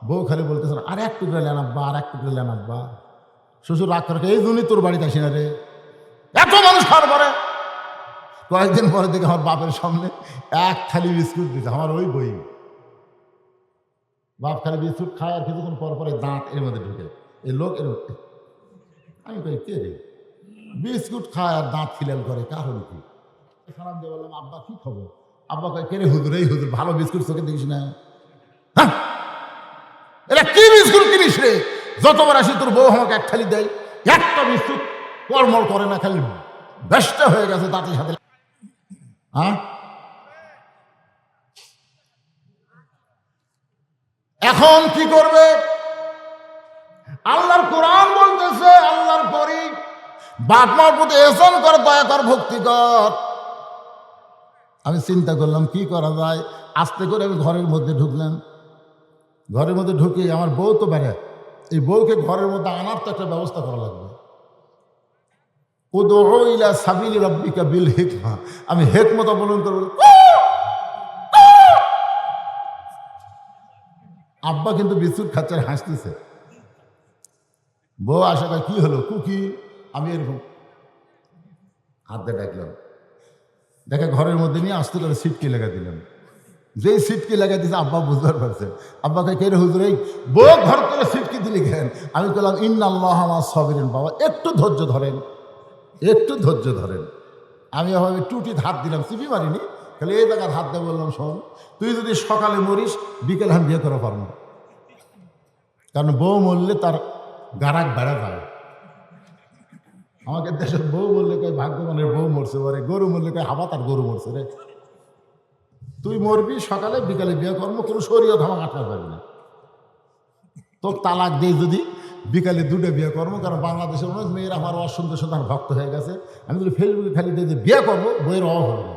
বউ খালি বলতেছে, আর এক টুকরা লেন আব্বা, আর এক টুকরা লেন আব্বা। শ্বশুর রাগ করে, এই জন্যই তোর বাড়িতে আসি না রে, এত মানুষ খাওয়ার পরে। কয়েকদিন পরে দেখে আমার বাপের সামনে এক থালি বিস্কুট দিচ্ছে, আমার ওই বই। বাপ খালি বিস্কুট খায়, আর কিছুক্ষণ পর পরে দাঁত এর মধ্যে ঢুকে। এই লোক এর মধ্যে, আমি কই, কে রে? বিস্কুট খায় আর দাঁত খিলাল করে, কারণ কি? সালাম দিয়ে বললাম, আব্বা কি খবর? আব্বা কয়, কে রে হুজুর? এই হুজুর, ভালো বিস্কুট চোখে দেখিস না? হ্যাঁ, এটা কি বিস্কুট কিনিস রে? যতবার আসি তোর বউ আমাকে এক থালি দেয়, একটা বিস্কুট কর্মল করে না, খালি ব্যস্ত হয়ে গেছে দাঁতের সাথে। হ্যাঁ, এখন কি করবে? আল্লাহর কোরআন বলতেছে, আল্লাহর পরি বাপ মার প্রতি এহসান কর, দয়া কর, ভক্তি কর। আমি চিন্তা করলাম কি করা যায়। আস্তে করে আমি ঘরের মধ্যে ঢুকলাম। ঘরের মধ্যে ঢুকে আমার বউ তো বেড়ে, এই বউকে ঘরের মধ্যে আনার তো একটা ব্যবস্থা করা লাগবে। উদউ ইলা সাবিলি রাব্বিকা বিল হিকমা, আমি হিকমত অবলম্বন করব। আব্বা কিন্তু বিস্কুট খাচ্ছে আর হাসতেছে। বউ আসা, কি হলো কুকি? আমি এরকম হাত দিয়ে ডাকলাম, দেখে ঘরের মধ্যে নিয়ে আস্তে করে সিটকি লেগে দিলাম। যেই সিটকি লেগে দিয়েছে আব্বা বুঝবার পারছে। আব্বা কে, কে রে হুজুর? এই বউ ঘর করে সিটকি দিলি কেন? আমি বললাম, ইন্নাল্লাহ মা'আস সাবিরিন, বাবা একটু ধৈর্য ধরেন, একটু ধৈর্য ধরেন। আমি এভাবে টুটিতে হাত দিলাম, চিপি মারিনি, খালি এই জায়গার হাত দিয়ে বললাম, শোন, তুই যদি সকালে মরিস, বিকেলে আমি বিয়ে করে পারবো, কারণ বউ মরলে তার গারাক বেড়া যায়। আমাকে দেশের বউ বললে কয় ভাগ্যবানের বউ মরছে, ওরে গরু মরলে কয় হাবা তার গরু মরছে রে। তুই মরবি সকালে, বিকালে বিয়ে করবো, কোনো শরীয়ত আমাকে আটকাতে পারবি না। তোর তালাক দিয়ে যদি বিকালে 2টা বিয়ে করবো, কারণ বাংলাদেশের অনেক মেয়েরা আমার অসুন্দর সুন্দর ভক্ত হয়ে গেছে। আমি যদি ফেসবুকে খালি দিয়ে যে বিয়ে করবো, বইয়ের অভাব হবে না।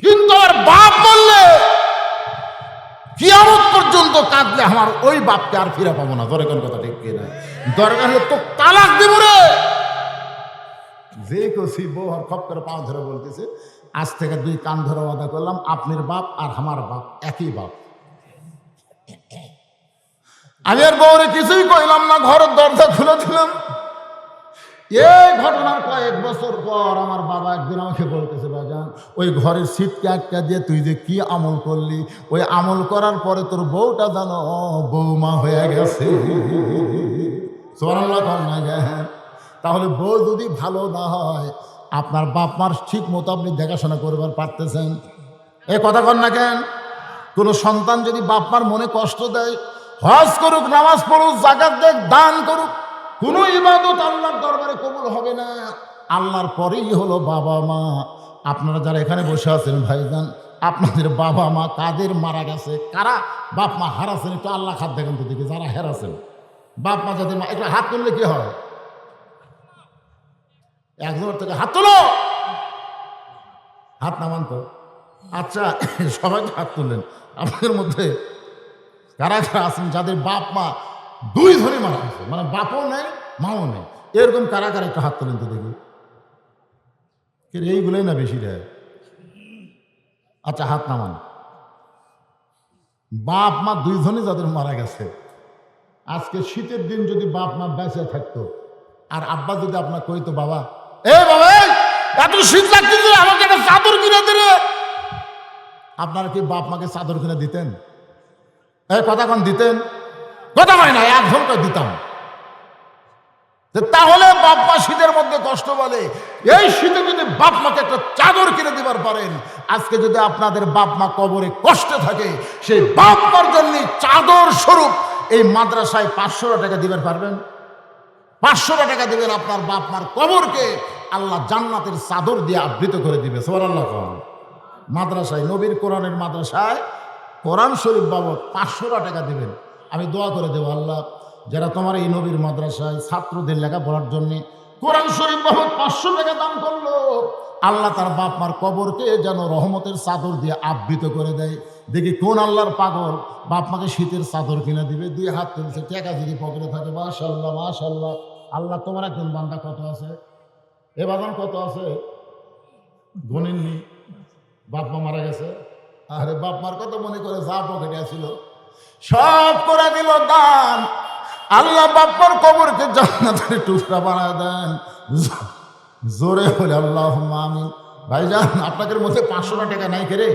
কিন্তু আমার বাপ বললে কিয়ামত পর্যন্ত কাঁদলে আমার ওই বাপকে আর ফিরে পাবো না। ধরে কোন কথা ঠিক কিনা? দরকার হলে তো তালাক দিব রে। যে কছি বউ আর খপ করে পা ধরে বলতেছে, আজ থেকে 2 কান ধরে ওয়াদা করলাম, আপনার বাপ আর আমার বাপ একই বাপ। আমি আর বউরে কিছুই কইলাম না, ঘরের দরজা খুলে দিলাম। এই ঘটনার কয়েক বছর পর আমার বাবা একদিন আমাকে বলতেছে, বাজান, ওই ঘরের সিটকে আটকা দিয়ে তুই যে কি আমল করলি, ওই আমল করার পরে তোর বউটা জানো বৌমা হয়ে গেছে। সুবহানাল্লাহ। তাহলে বউ যদি ভালো না হয় আপনার বাপ মার ঠিক মতো আপনি দেখাশোনা করবার পারতেছেন? এ কথা কন না কেন? কোনো সন্তান যদি বাপ মার মনে কষ্ট দেয়, হজ করুক, নামাজ পড়ুক, যাকাত দেখ, দান করুক, কোনো ইবাদত আল্লাহর দরবারে কবুল হবে না। আল্লাহর পরেই হলো বাবা মা। আপনারা যারা এখানে বসে আছেন ভাইজান, আপনাদের বাবা মা কাদের মারা গেছে, কারা বাপ মা হারাছেন, একটু আল্লাহ খাদ দেখেন তো দেখি। যারা হারাছেন বাপ মা, যাদের মা, একটু হাত তুললে কি হয়? একজনের থেকে হাত তুলো, হাত নামান তো। আচ্ছা, সবাই হাত তুললেন। আপনাদের মধ্যে কারা কারা আছেন যাদের বাপ মা দুই ধরে মারা গেছে, মানে বাপও নেই মাও নেই, এরকম কারা কারা একটু হাত তুলেন তো দেখি। এইগুলোই না বেশি দেয়। আচ্ছা, হাত নামান। বাপ মা দুইজনই যাদের মারা গেছে, আজকে শীতের দিন যদি বাপ মা বেঁচে থাকতো আর আব্বা যদি আপনার কইতো, বাবা এ বাবা এত শীত লাগতেছে, আমাকে একটা চাদর কিনে দিলে, আপনারা কি বাপ মাকে চাদর কিনে দিতেন? এই কথা কোন দিতেন? কথা হয় না, এক ঘন্টা দিতাম। তাহলে বাপ মা শীতের মধ্যে কষ্ট বলে, এই শীতে যদি বাপ মাকে একটা চাদর কিনে দিবার পারেন, আজকে যদি আপনাদের বাপ মা কবরে কষ্টে থাকে, সেই বাপ মার জন্য চাদর স্বরূপ এই মাদ্রাসায় 500 টাকা দিবেন পারবেন? 500 টাকা দিবেন, আপনার বাপ মার কবরকে আল্লাহ জান্নাতের চাদর দিয়ে আবৃত করে দিবে। সুবহানাল্লাহ। মাদ্রাসায়, নবীর কোরআনের মাদ্রাসায় কোরআন শরীফ বাবদ 500 টাকা দিবেন। আমি দোয়া করে দেবো, আল্লাহ যারা তোমার এই নবীর মাদ্রাসায় ছাত্রদের লেখাপড়ার জন্য কোরআন শরীফ বাবদ 500 টাকা দান করলো, আল্লাহ তার বাপ মার কবরকে যেন রহমতের চাদর দিয়ে আবৃত করে দেয়। দেখি কোন আল্লাহর পাগল বাপ মাকে শীতের চাদর কিনে দিবে। দুই হাত তুলছে, টাকা যদি পকেটে থাকে। মাশাআল্লাহ মাশাআল্লাহ। আল্লাহ, তোমার একজন বান্দা কত আছে? এ বাজান কত আছে? গণেননি? বাপ মা মারা গেছে, আরে বাপ মার কত মনে করে যা পকেটে ছিল সব করে দিল দান। আল্লাহ বাপ্পার কবরকে জান্নাতের টুকরা বানায় দেন। জোরে বলে আল্লাহুম্মা আমিন। ভাইজান, আপনাদের মধ্যে 500 টাকা নাই কেরে?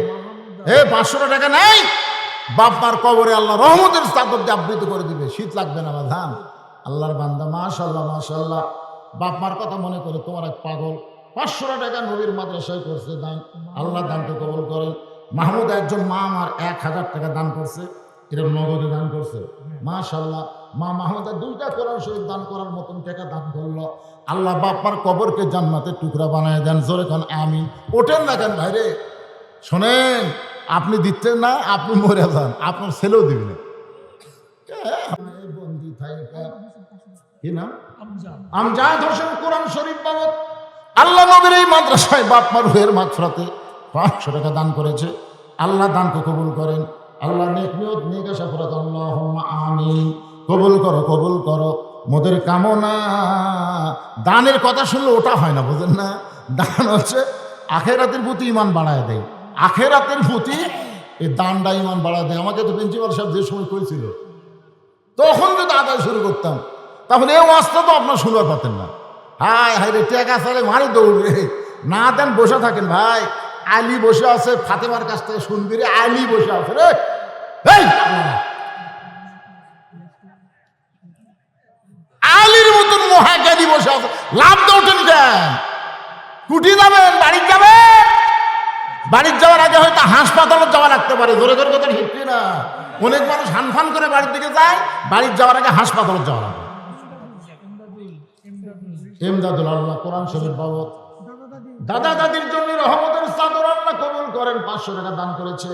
500 টাকা নাই? বাপ্পার কবরে আল্লাহ রহমতের চাদর দিয়ে আবৃত করে দিবে, শীত লাগবে না বাজান। আল্লাহর বান্দা, মাশাআল্লাহ মাশাআল্লাহ। বাপ মার কথা মনে করে তোমার এক পাগল 500 টাকা নবীর মাদ্রাসায় করছে দান। আল্লাহ দানকে কবুল করেন। মাহমুদ একজন মা আমার 1000 টাকা দান করছে, এটা নগদে দান করছে। মাশাআল্লাহ। মা মাহমুদা 2টা কোরআন শরীফ দান করার মতন টাকা দান করলো। আল্লাহ বাপ্পার কবরকে জান্নাতের টুকরা বানায় দেন। জোরে কান আমিন। ওঠেন না কেন ভাইরে? শোনেন, আপনি দিচ্ছেন না, আপনি মরে যান, আপনার ছেলেও দিবে না। কি নাম? আমজাদ হোসেন। কোরআন শরীফ বাবদ আল্লাহ নবীর এই মাদ্রাসায় বাপ মার রুহের মাগফিরাতে 500 টাকা দান করেছে। আল্লাহ দানকে কবুল করেন। আল্লাহ নেক নিয়ত নেক আশা করাত। আল্লাহুম্মা আমিন। কবুল করো, কবুল করো মোদের কামনা। দানের কথা শুনলে ওটা হয় না, বুঝেন না? দান হচ্ছে আখেরাতের প্রতি ইমান বাড়ায় দেয়। আখেরাতের প্রতি এই দানটা ইমান বাড়ায় দেয়। আমাকে তো প্রিন্সিপাল সাহেব যে সময় করেছিল, তখন যদি আদায় শুরু করতাম, তাহলে এই ওয়াজটা তো আপনার শুনবার পাতেন না। হায় হায় রে, টেকা সালে মারি দৌড়বে না দেন। বসে থাকেন ভাই, আলী বসে আছে, ফাতেমার কাছ থেকে শুনবি রে, আলী বসে আছে রে। আলীর মতন মহাজ্ঞানী বসে আছে, লাভ দৌড়েন কেন? কুটি যাবেন, বাড়ি যাবেন। বাড়ির যাওয়ার আগে হয়তো হাসপাতালে যাওয়া লাগতে পারে। জোরে জোরে কথা ঠিক না? অনেক মানুষ হানফান করে বাড়ির দিকে যায়, বাড়ির যাওয়ার আগে হাসপাতালে যাওয়া লাগে। ইমদাদুল আল্লাহ কোরআন শরীফ বাবদ দাদা দাদির জন্য রহমতের চাদর আল্লাহ কবুল করেন। 500 টাকা দান করেছে।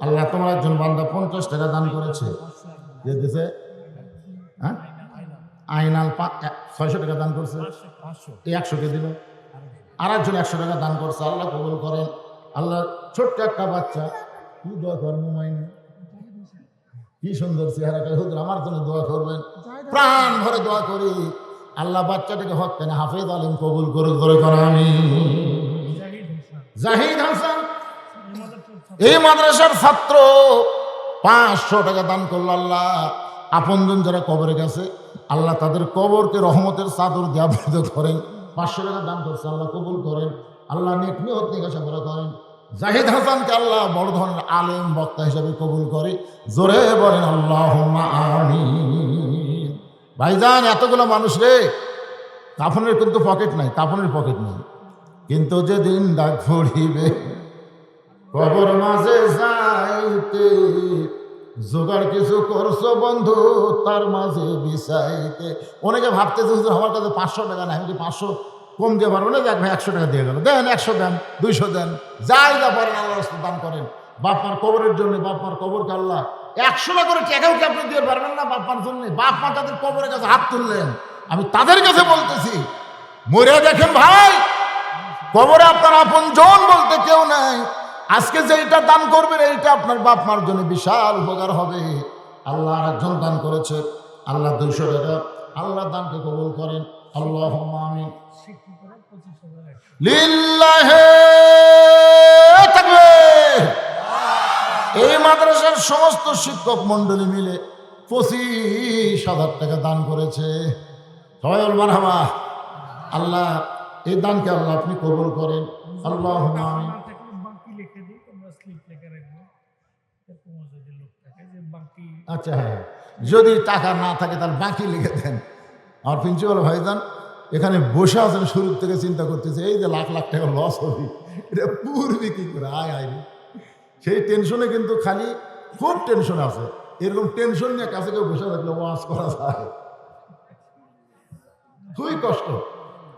আল্লাহ তোমার একজন বান্দা 50 টাকা দান করেছে। দিয়েছে আইনাল 600 টাকা দান করছে। 100 কে দিল। আর একজন 100 টাকা দান করছে। আল্লাহ কবুল করেন। আল্লাহ ছোট্ট একটা বাচ্চা, কি দোয়া করবো মাইনে, কি সুন্দর চেহারাটা, হুজুর আমার জন্য দোয়া করবেন। প্রাণ ভরে দোয়া করি, আল্লাহ বাচ্চাটাকে হক কেন হাফেজ আলিম কবুল করুক। ধরে করা আমি জাহিদ হাসান এই মাদ্রাসার ছাত্র 500 টাকা দান করলো। আল্লাহ আপনজন যারা কবরে গেছে, আল্লাহ তাদের কবরকে রহমতের চাদর দিয়ে আবৃত করেন। 500 টাকা দান করছে, আল্লাহ কবুল করেন। আল্লাহ নেক নিয়ত নেক আশা করেন। জাহিদ হাসানকে আল্লাহ বড় ধরনের আলেম বক্তা হিসাবে কবুল করে। জোরে বলেন আল্লাহুম্মা আমিন। ভাইজান, এতগুলো মানুষ রে কাফনের কিন্তু পকেট নাই, কাফনের পকেট নেই। কিন্তু যেদিন ডাক পড়িবে কবর মাঝে যাইতে, জোগাড় কিছু করছো বন্ধু তার মাঝে বিছাইতে। অনেকে ভাবতেছে হুজুর আমার কাছে 500 টাকা নাই, আমি কি 500 কম দিয়ে পারবো না? দেখ ভাই 100 টাকা দিয়ে গেল, দেন 100 দেন, 200 দেন, যাই যা পারেন আল্লাহর রাস্তায় দান করেন। বাপ মার কবরের জন্য, বাপ মার কবরকে আল্লাহ 100 টাকা করে টাকাও কি আপনি দিয়ে পারবেন না বাপ মার জন্য? বাপ মা তাদের কবরের কাছে হাত তুললেন, আমি তাদের কাছে বলতেছি মরে দেখেন ভাই, কবরে আপনার আপন জন বলতে কেউ নাই। আজকে যেটা দান করবেন এইটা আপনার বাপ মার জন্য বিশাল উপকার হবে। আল্লাহ একজন দান করেছে, আল্লাহ 200 টাকা, আল্লাহ দানকে কবুল করেন। আল্লাহুম্মা আমিন। লিল্লাহি তাকবীর। এই মাদ্রাসার সমস্ত শিক্ষক মন্ডলী মিলে 25,000 টাকা দান করেছে। সবাই বল মারহাবা। আল্লাহ এই দানকে আল্লাহ আপনি কবুল করেন। আল্লাহুম্মা আমিন। আচ্ছা হ্যাঁ, যদি টাকা না থাকে তাহলে বাকি লিখে দেন। আমার প্রিন্সিপাল ভাইজান এখানে বসে আছেন, শুরু থেকে চিন্তা করতেছে এই যে লাখ লাখ টাকা লস হবে, এটা পূর্বে কি করে আয় আয়, সেই টেনশনে কিন্তু খালি খুব টেনশন আছে। এরকম টেনশন নিয়ে কাছে কেউ বসে থাকলে ওয়াজ করা যায়, খুবই কষ্ট।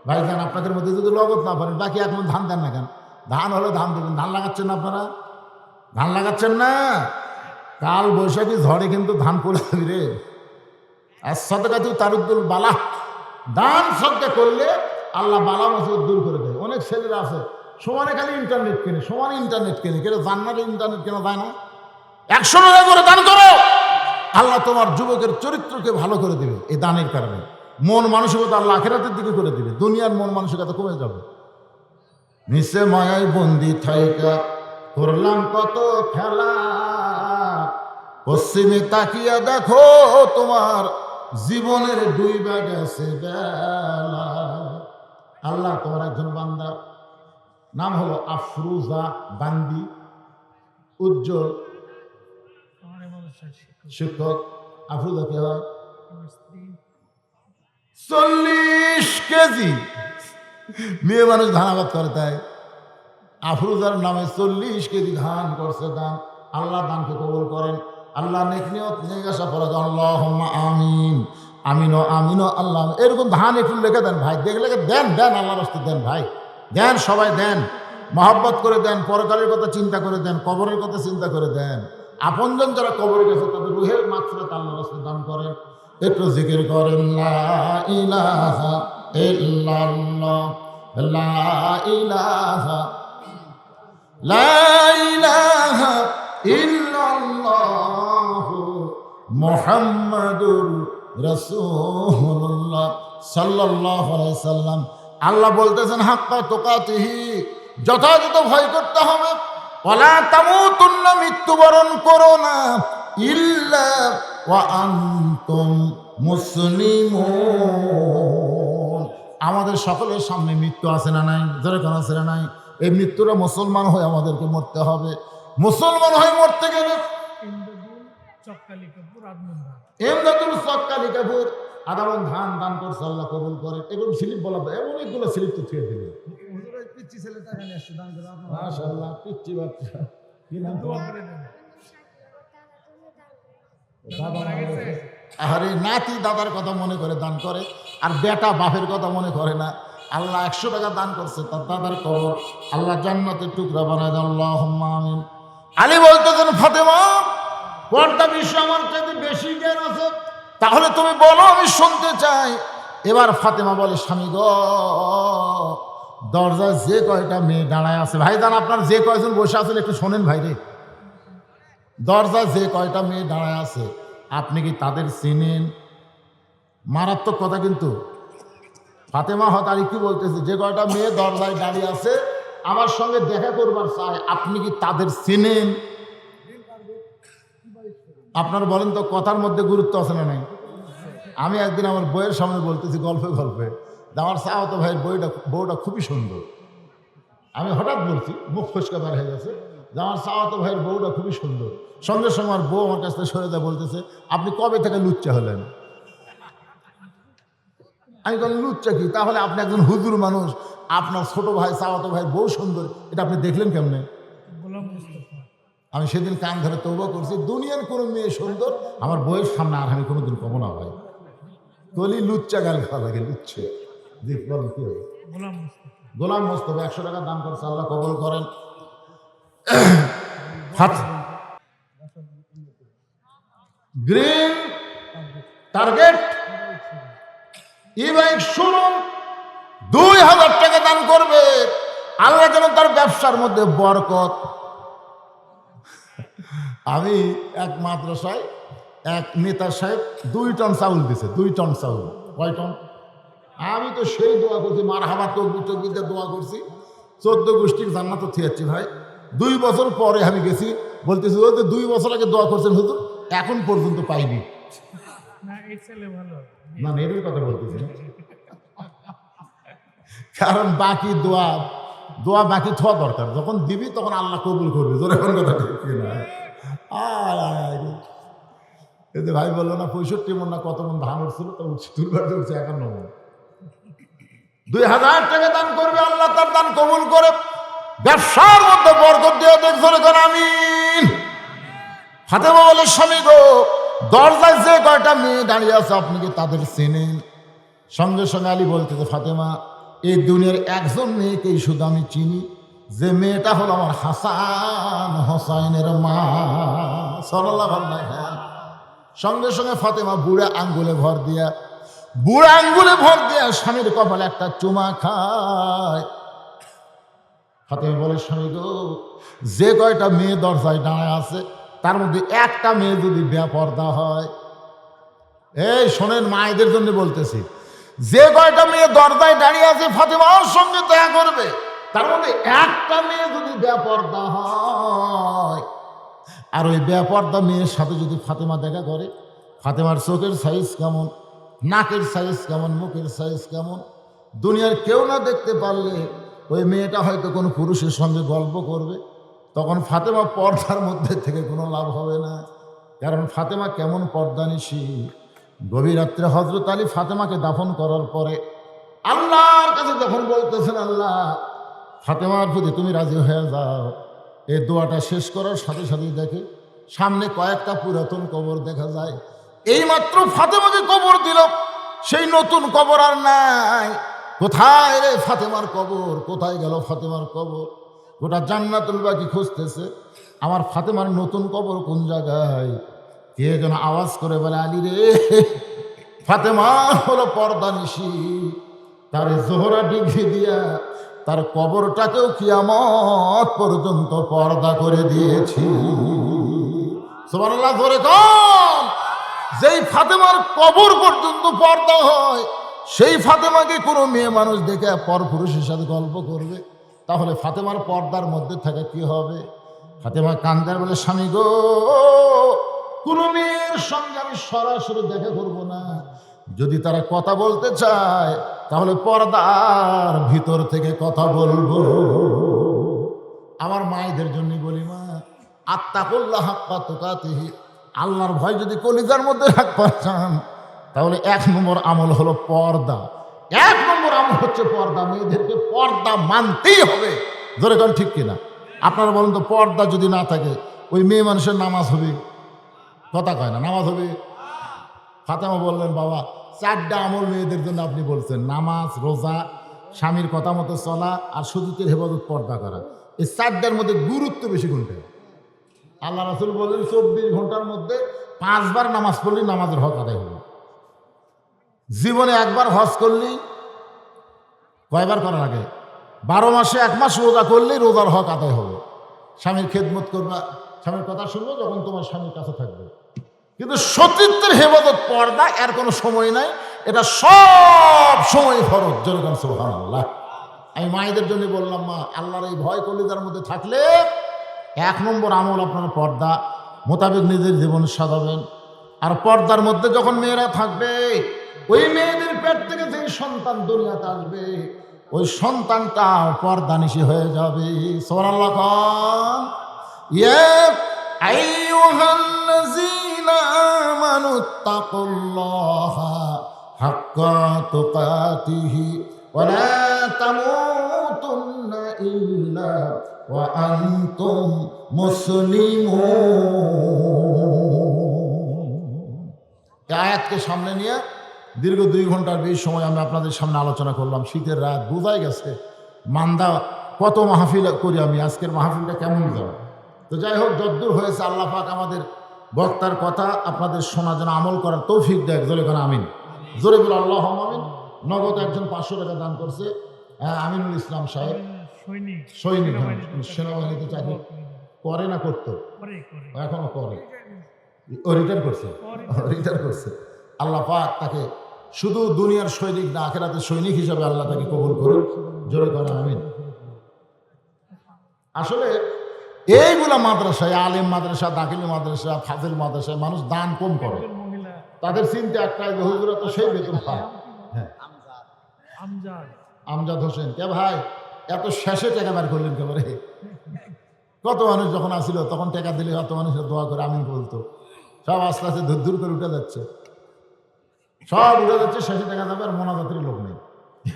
ভাইজান আপনাদের মধ্যে যদি লগত না পারেন, বাকি এখন ধান দেন না কেন? ধান হলে ধান দেবেন। ধান লাগাচ্ছেন না আপনারা? ধান লাগাচ্ছেন না? কাল বৈশাখী ঝড়ে কিন্তু ধান পড়ে যাবি রে। আর সদকা তুই তারুদ্দুল বালা, দান সদকা করলে আল্লাহ বালা মুসিবত দূর করে দেয়। অনেক ছেলেরা আছে সমানে খালি ইন্টারনেট কেনে, সমানে ইন্টারনেট কেনে, কেন জান্নাতে ইন্টারনেট কেনা যায় না? 100 টাকা করে দান করো, আল্লাহ তোমার যুবকের চরিত্রকে ভালো করে দেবে। এই দানের কারণে মন মানসিকতা আল্লাহ আখিরাতের দিকে করে দিবে, দুনিয়ার মন মানসিকতা কমে যাবে। নিচে মায়ায় বন্দি থাইকা করলাম কত খেলা, পশ্চিমে তাকিয়া দেখো তোমার জীবনের 2 ভাগ আছে বেলা। আল্লাহ তোমার একজন বান্দা নাম হলো আফরুজা বান্দি, উজ্জ্বল শিক্ষক। আফরুজা কে হয়? 40 কেজি মেয়ে মানুষ ধান আবাদ করে, তাই আফরুজার নামে 40 কেজি ধান করছে দান। আল্লাহ দানকে কবুল করেন। আল্লাহ নেক নিয়ত নিয়ে আসা পড়া আল্লাহুম্মা আমিন। আমিনো আমিনো আল্লাহ। এরকম ধান একটু লিখে দেন ভাই, দেখলে দেন দেন, আল্লাহর রাস্তায় দেন ভাই, দেন, সবাই দেন, মহব্বত করে দেন, পরকালের কথা চিন্তা করে দেন, কবরের কথা চিন্তা করে দেন। আপনজন যারা কবরে গেছে তাদের রুহের মাগফিরাত আল্লাহর রাস্তায় দান করেন। একটু জিকির করেন লা ইলাহা ইল্লাল্লাহ, লা ইলাহা, লা ইলাহা ইল্লাল্লাহ মুহাম্মাদুর রাসূলুল্লাহ সাল্লাল্লাহু আলাইহি সাল্লাম। আল্লাহ বলতেছেন হাক্কা তুকাতিহি, যথাযথ ভয় করতে হবে। ওয়ালা তামুতুন্না, মৃত্যুবরণ করো না, ইল্লা ওয়া আনতুম মুসলিমুন। আমাদের সকলের সামনে মৃত্যু আছে না নাই? যারা কোন আছে না নাই? এই মৃত্যুটা মুসলমান হয়ে আমাদেরকে মরতে হবে। মুসলমান হয়ে মরতে গেলে এমদাদুল সক্কালি কাপুর আদামন ধান দান করছে, আল্লাহ কবুল করে। এগুলো স্লিপ বলা যায়, অনেকগুলো স্লিপ তো ছুঁয়ে দেবে। পিচ্ছি ছেলে টাকা নিয়ে আসছে দান করে, মাশাআল্লাহ, পিচ্ছি বাচ্চা। কি নাম? আরে নাতি দাদার কথা মনে করে দান করে, আর বেটা বাপের কথা মনে করে না। আল্লাহ 100 টাকা দান করছে, তার দাদার কবর আল্লাহ জান্নাতের টুকরা বানায় দেন। আল্লাহুম্মা আমিন। আলী বলতেছেন ফাতেমা, পর্দা বিষয়ে আমার চাইতে বেশি জ্ঞান আছে, তাহলে তুমি বলো, আমি শুনতে চাই। এবার ফাতেমা বলে, স্বামী গো, দরজায় যে কয়টা মেয়ে দাঁড়ায় আছে, ভাইজান আপনার যে কয়জন বসে আছেন একটু শোনেন ভাইরে, দরজায় যে কয়টা মেয়ে দাঁড়ায় আছে আপনি কি তাদের চিনেন? মারাত্মক কথা কিন্তু। ফাতেমা হতারি কি বলতেছে, যে কয়টা মেয়ে দরজায় দাঁড়িয়ে আছে আমার সঙ্গে দেখা করবার চায়, আপনি কি তাদের চিনেন? আপনারা বলেন তো, কথার মধ্যে গুরুত্ব আছে না নাই? আমি একদিন আমার বইয়ের সামনে বলতেছি গল্পে গল্পে, আমার চাওয়াতো ভাইয়ের বউটা খুবই সুন্দর। আমি হঠাৎ বলছি, মুখ ফসকা বার হয়ে গেছে, যে আমার চাওয়াতো ভাইয়ের বউটা খুবই সুন্দর। সঙ্গে সঙ্গে আমার বউ আমার কাছ থেকে সরে যায়, বলতেছে আপনি কবে থেকে লুচ্চা হলেন? আমি বললাম লুচ্চা কি? তাহলে আপনি একজন হুজুর মানুষ, আপনার ছোট ভাই চাওয়াতো ভাই বউ সুন্দর, এটা আপনি দেখলেন কেমনে? আমি সেদিন কান ধরে তওবা করছি, দুনিয়ার কোনো মেয়ে সুন্দর আমার বউয়ের সামনে আর আমি কোনোদিন কমো না ভাই। তলি লুচ্চা গাল খাওয়া লাগে, লুচ্ছে। দেখ বলেন কি হবে? গোলাম মোস্তফা 100 টাকা দাম করছে, আল্লাহ কবুল করেন। গ্রিন টার্গেট ই-বাইক শোরুম 2000 টাকা দান করবে, আল্লাহ যেন তার ব্যবসার মধ্যে বরকত। আমি এক মাদ্রাসায় এক নেতা সাহেব 2 টন চাউল দিছে, 2 টন চাউল। কয় টন? আমি তো সেই দোয়া করছি, মারহাবা তকবিতে দোয়া করছি, 14 গোষ্ঠীর জান্নাত থিয়াচ্ছি ভাই। 2 বছর পরে আমি গেছি, বলতেছি ও তো 2 বছর আগে দোয়া করছেন হুজুর, এখন পর্যন্ত পাইনি। না এর কথা বলতেছি না, কারণ বাকি দোয়া বাকি থাকা দরকার। যখন দিবি তখন আল্লাহ কবুল করবে, জোরে কোন কথা ঠিক না? এই যে ভাই বললো না 65 মন না কত মন ধান উঠছিল, তো তুলবার উঠছে 51 মন। 2000 টাকা দান করবে, আল্লাহ তার দান কবুল করে ব্যবসার মধ্যে বরকত দিয়ে দেখছো রেখন। আমিন। ফাতেমা বলে স্বামী গো, দরজায় যে কয়টা মেয়ে দাঁড়িয়ে আছে আপনি কি তাদের চেনেন? সঙ্গে সঙ্গে আলী বলতেছে ফাতেমা, এই দুনিয়ার একজন মেয়েকেই শুধু আমি চিনি, যে মেয়েটা হলো আমার হাসান হোসাইনের মা। সাল্লাল্লাহু আলাইহি ওয়াসাল্লাম। সঙ্গে সঙ্গে ফাতেমা বুড়া আঙ্গুলে ভর দিয়া স্বামীর কপালে একটা চুমা খায়। ফাতেমা বলে স্বামী গো, যে কয়টা মেয়ে দরজায় দাঁড়ায় আছে তার মধ্যে একটা মেয়ে যদি বেপরদা হয়, এই শোনেন মায়েদের জন্য বলতেছি, যে কয়টা মেয়ে দরজায় দাঁড়িয়ে আছে ফাতেমার সঙ্গে দেখা করবে, তার মধ্যে একটা মেয়ে যদি বেপরদা হয়, আর ওই বেপরদা মেয়ের সাথে যদি ফাতেমা দেখা করে, ফাতেমার চোখের সাইজ কেমন, নাকের সাইজ কেমন, মুখের সাইজ কেমন, দুনিয়ার কেউ না দেখতে পারলে ওই মেয়েটা হয়তো কোনো পুরুষের সঙ্গে গল্প করবে, তখন ফাতেমা পর্দার মধ্যে থেকে কোনো লাভ হবে না। কারণ ফাতেমা কেমন পর্দানিশী। গভীর রাত্রে হযরত আলী ফাতেমাকে দাফন করার পরে আল্লাহর কাছে যখন বলতেছেন, আল্লাহ ফাতেমার প্রতি তুমি রাজি হয়ে যাও, এই দোয়াটা শেষ করার সাথে সাথেই দেখে সামনে কয়েকটা পুরাতন কবর দেখা যায়। এইমাত্র ফাতেমাকে কবর দিল, সেই নতুন কবর আর নাই। কোথায় রে ফাতেমার কবর, কোথায় গেল ফাতেমার কবর? গোটা জান্নাতুল বাকি খুঁজতেছে, আমার ফাতেমার নতুন কবর কোন জায়গায়? কে যেন আওয়াজ করে বলে, আলী রে, ফাতেমা হলো পর্দানিশী, তার জোহরা ডিগ্রি দিয়া তার কবরটাকেও কিয়ামত পর্যন্ত পর্দা করে দিয়েছি। সুবহানাল্লাহ, জোরে কোন। যেই ফাতেমার কবর পর্যন্ত পর্দা হয়, সেই ফাতেমাকে কোনো মেয়ে মানুষ দেখে পর পুরুষের সাথে গল্প করবে, তাহলে ফাতেমার পর্দার মধ্যে থাকে কি হবে? ফাতেমা কান্দার বলে, স্বামী গো, কোনো মেয়ের সঙ্গে আমি সরাসরি দেখা করব না, যদি তারা কথা বলতে চায় তাহলে পর্দার ভিতর থেকে কথা বলবো। আমার মায়েদের জন্য বলি, মা আত্তাকুল্লাহ হাক্কা তুকাতিহি, আল্লাহর ভয় যদি কলিজার মধ্যে রাখতে চান তাহলে 1 নম্বর আমল হলো পর্দা। 1 নম্বর আমল হচ্ছে পর্দা। মেয়েদেরকে পর্দা মানতেই হবে, ধরে কোন ঠিক কিনা? আপনারা বলুন তো, পর্দা যদি না থাকে ওই মেয়ে মানুষের নামাজ হবে? কথা কয় না, নামাজ হবে? ফাতেমা বললেন, বাবা 4টা আমল মেয়েদের জন্য আপনি বলছেন, নামাজ, রোজা, স্বামীর কথা মতো চলা, আর সুযোগের হেফাজত, পর্দা করা। এই 4টার মধ্যে গুরুত্ব বেশি কোনটা? আল্লাহ রাসূল বলেন 24 ঘন্টার মধ্যে 5 বার নামাজ পড়লেই নামাজের হক আদায় হবে। জীবনে 1 বার হজ করলেই কয়বার করার আগে 12 মাসে 1 মাস রোজা করলেই রোজার হক আদায় হবে। স্বামীর খেদমত করবা, স্বামীর কথা শুনবো যখন তোমার স্বামীর কাছে থাকবে। কিন্তু সতীত্বের হেফাজত, পর্দা, এর কোনো সময় নাই, এটা সব সময় ফরজ। যেরকম সুবহানাল্লাহ। আমি মায়েদের জন্য বললাম, মা আল্লাহর এই ভয় কলিজার মধ্যে থাকলে 1 নম্বর আমল আপনার পর্দা মোতাবেক নিজের জীবন সাজাবেন। আর পর্দার মধ্যে যখন মেয়েরা থাকবে, ওই মেয়েদের পেট থেকে যে সন্তান দুনিয়াতে আসবে, ওই সন্তানটা পর্দানিশী হয়ে যাবে। সুবহানাল্লাহ। খান ইয়া আইয়ুহাল্লাযীনা আমানুত্তাকুল্লাহা হাক্কা তুকাতিহি ওয়া লা তামুতুন্না ইল্লা ওয়া আনতুম মুসলিমুন। এই আয়াতকে সামনে নিয়ে দীর্ঘ 2 ঘন্টার বেশি সময় আমি আপনাদের সামনে আলোচনা করলাম। শীতের রাত বোঝাই গেছে মান্দা কত মাহফিল করি আমি, আজকের মাহফিলটা কেমন যাবে। তো যাই হোক, যদ্দূর হয়েছে আল্লাহ পাক আমাদের বক্তার কথা আপনাদের শোনা যেন আমল করার তৌফিক দেয়। জোরে করে আমিন, জোরে বলে আল্লাহ আমিন। নগদ একজন 500 টাকা দান করছে আমিনুল ইসলাম সাহেব, সৈনিক, সেনাবাহিনীতে চাকরি করে না করতো, এখনো করে, ও রিটায়ার করছে। আল্লাহ পাক তাকে শুধু দুনিয়ার সৈনিক না, আখিরাতের সৈনিক হিসাবে আল্লাহ তাকে কবুল করুন। জোরে করে আমিন। আসলে এইগুলা মাদ্রাসায়, আলেম মাদ্রাসা, দাখিল মাদ্রাসা, ফাজিল মাদ্রাসায় মানুষ দান কম করে। তাদের চিন্তা একটাই, হুজুরা তো সেই বেতন পায়। হ্যাঁ, আমজাদ হোসেন, কে ভাই এত শেষে টাকা বের করলেন কেবারে? কত মানুষ যখন আসিল তখন টাকা দিলে কত মানুষের দোয়া করে আমিন বলতো। সব আস্তে আস্তে ধুর করে উঠে যাচ্ছে, সব উঠে যাচ্ছে, শেষে টাকা যাবে আর মোনাজাতের লোক নেই।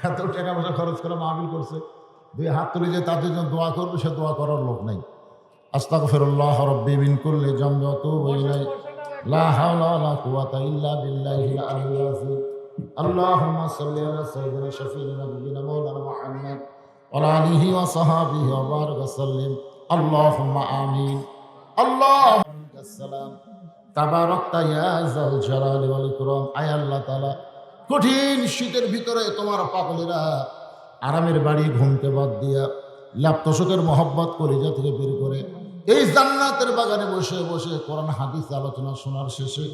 এত টাকা পয়সা খরচ করে মাহফিল করছে, 2 হাত তুলে যে তাদের জন্য দোয়া করবে, সে দোয়া করার লোক নেই। আস্তাগফিরুল্লাহ রাব্বি মিন কুল্লি যামবি ওয়া আতুবু ইলাইহি লা হাওলা ওয়া লা কুওয়াতা ইল্লা বিল্লাহিল আলিয়্যিল আযীম। আল্লাহুম্মা সাল্লি আলা সাইয়্যিদিনা শাফিঈনা নাবিয়্যিনা মাওলানা মুহাম্মদ ওয়া আলা আলিহি ওয়া সাহবিহি ওয়া বারিক ওয়া সাল্লিম। আল্লাহুম্মা আমিন। আল্লাহুম্মা সালাম তাবারাকতা ইয়া যাল জালালি ওয়াল ইকরাম। আয় আল্লাহ তাআলা, কঠিন শীতের ভিতরে তোমার পাগলেরা আরামের বাড়ি ঘুমতে বাদ দিয়া ল্যাপটসকের মহব্বত কলিজা থেকে বের করে এই জান্নাতের বাগানে বসে বসে কোরআন হাদিস আলোচনা শোনার শেষে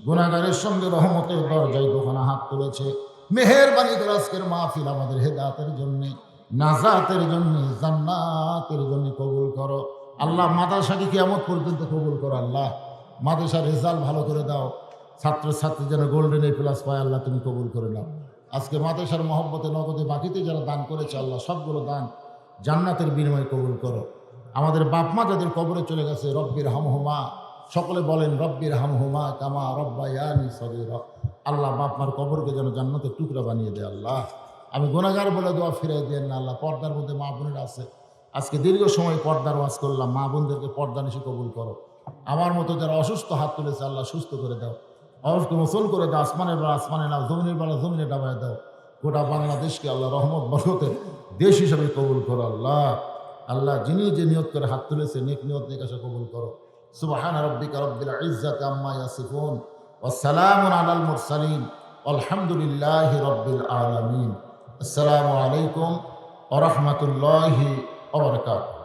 গুনাহগারের সঙ্গে রহমতের দরজায় দোকানে হাত তুলেছে। মেহেরবানি করে আজকের মাহফিল আমাদের হেদায়েতের জন্য, নাজাতের জন্য, জান্নাতের জন্য কবুল করো আল্লাহ। মাদ্রাসাকে কিয়ামত পর্যন্ত কবুল করো আল্লাহ। মাদ্রাসার রেজাল্ট ভালো করে দাও, ছাত্রছাত্রী যেন গোল্ডেন A+ পায় আল্লাহ, তুমি কবুল করে নাও। আজকে মাদ্রাসার মহব্বতে নগদে বাকিতে যারা দান করেছে আল্লাহ, সবগুলো দান জান্নাতের বিনিময়ে কবুল করো। আমাদের বাপ মা যাদের কবরে চলে গেছে, রব্বির হামহুমা, সকলে বলেন রব্বির হামহুমা কামা রব্বায়ানি সগীরা। আল্লাহ বাপ মার কবরকে যেন জান্নাতের টুকরা বানিয়ে দেয় আল্লাহ। আমি গুনাহগার বলে দোয়া ফিরিয়ে দেন না আল্লাহ। পর্দার মধ্যে মা বোনেরা আছে, আজকে দীর্ঘ সময় পর্দার ওয়াজ করলাম, মা বোনদেরকে পর্দা নিশি কবুল করো। আমার মতো যারা অসুস্থ হাত তুলেছে আল্লাহ সুস্থ করে দাও, অসুস্থ মোচন করে দাও, আসমানের বেলা আসমানে নাও, জমিনের বেলা জমিনে ডাবায় দাও। গোটা বাংলাদেশকে আল্লাহ রহমত বরকতের দেশ হিসাবে কবুল করো আল্লাহ। আল্লাহ যিনি যে নিয়ত করে হাত তুলেছে নেক নিয়ত নেক আশা কবুল করো। সুবহানা রাব্বিকা রাব্বিল ইজ্জাতি আম্মা ইয়াসিফুন ওয়া সালামুন আলাল মুরসালিন আলহামদুলিল্লাহি রাব্বিল আলামিন। আসসালামু আলাইকুম ওয়া রাহমাতুল্লাহি ওয়া বারাকাতুহু।